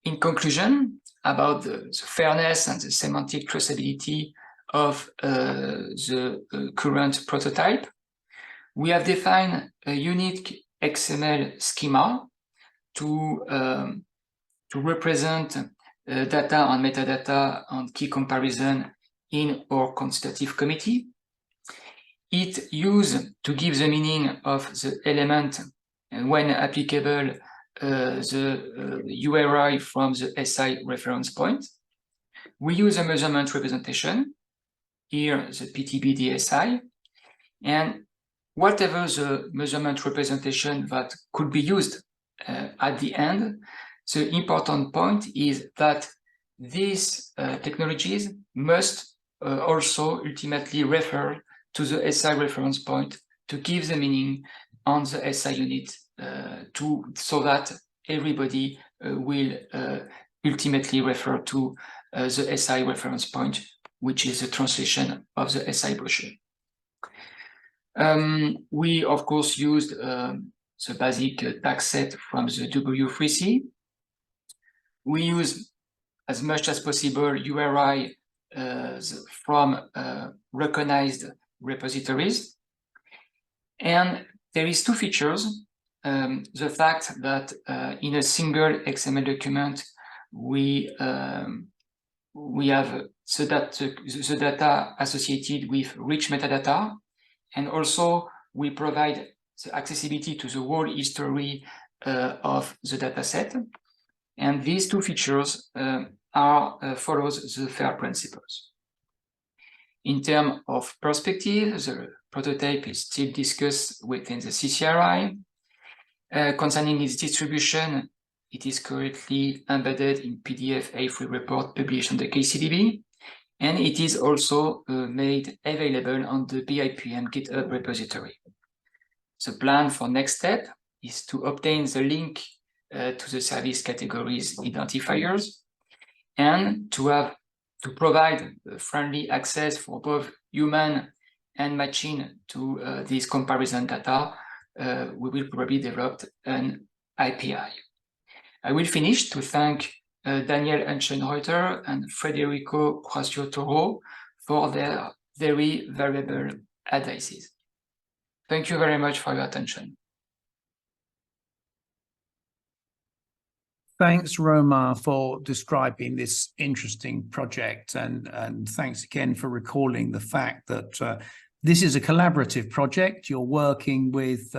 In conclusion, about the fairness and the semantic traceability of the current prototype, we have defined a unique XML schema to represent data and metadata and key comparison in our constitutive committee. It used to give the meaning of the element and when applicable the URI from the SI reference point. We use a measurement representation, here the PTB-DSI, and whatever the measurement representation that could be used at the end, the important point is that these technologies must also ultimately refer to the SI reference point to give the meaning on the SI unit so that everybody will ultimately refer to the SI reference point, which is the translation of the SI brochure. We, of course, used the basic tag set from the W3C. We use as much as possible URI from recognized repositories. And there is two features. The fact that in a single XML document, we have the data associated with rich metadata, and also we provide the accessibility to the whole history of the dataset. And these two features follows the FAIR principles. In terms of perspective, the prototype is still discussed within the CCRI. Concerning its distribution, it is currently embedded in PDF A3 report published on the KCDB, and it is also made available on the BIPM GitHub repository. The plan for next step is to obtain the link to the service categories identifiers and to provide friendly access for both human and machine to this comparison data. We will probably develop an API. I will finish to thank Daniel Enchenreuter and Federico Quasio-Toro for their very valuable advices. Thank you very much for your attention. Thanks, Romain, for describing this interesting project, and thanks again for recalling the fact that this is a collaborative project. You're working with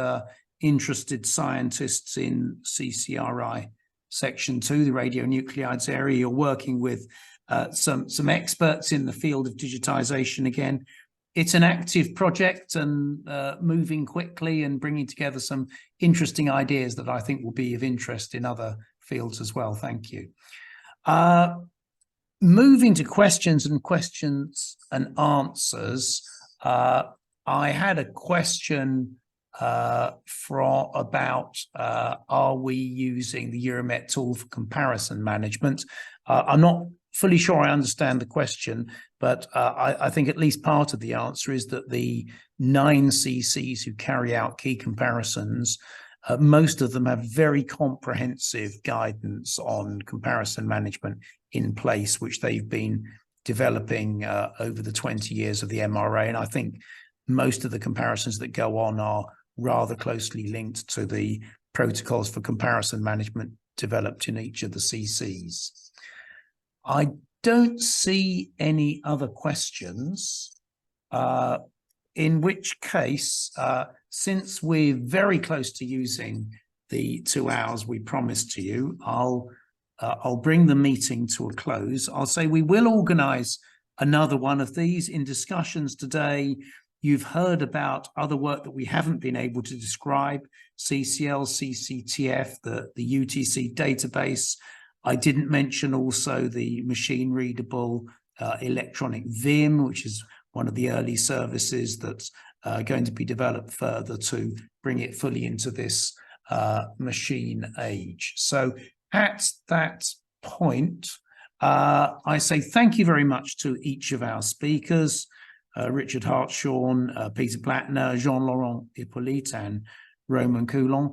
interested scientists in CCRI Section 2, the radionuclides area. You're working with some experts in the field of digitization again. It's an active project and moving quickly and bringing together some interesting ideas that I think will be of interest in other fields as well. Thank you. Moving to questions and answers, I had a question about are we using the Euromet tool for comparison management? I'm not fully sure I understand the question, but I think at least part of the answer is that the 9 CCs who carry out key comparisons, most of them have very comprehensive guidance on comparison management in place, which they've been developing over the 20 years of the MRA. And I think most of the comparisons that go on are rather closely linked to the protocols for comparison management developed in each of the CCs. I don't see any other questions, in which case, since we're very close to using the 2 hours we promised to you, I'll bring the meeting to a close. I'll say we will organize another one of these. In discussions today, you've heard about other work that we haven't been able to describe, CCL, CCTF, the UTC database. I didn't mention also the machine readable electronic VIM, which is one of the early services that's going to be developed further to bring it fully into this machine age. So at that point, I say thank you very much to each of our speakers, Richard Hartshorn, Peter Blattner, Jean-Laurent, Hippolyte, and Romain Coulon.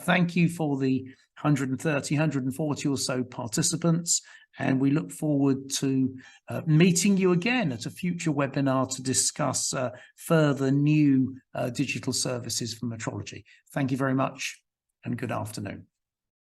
Thank you for the 130, 140 or so participants, and we look forward to meeting you again at a future webinar to discuss further new digital services for metrology. Thank you very much and good afternoon.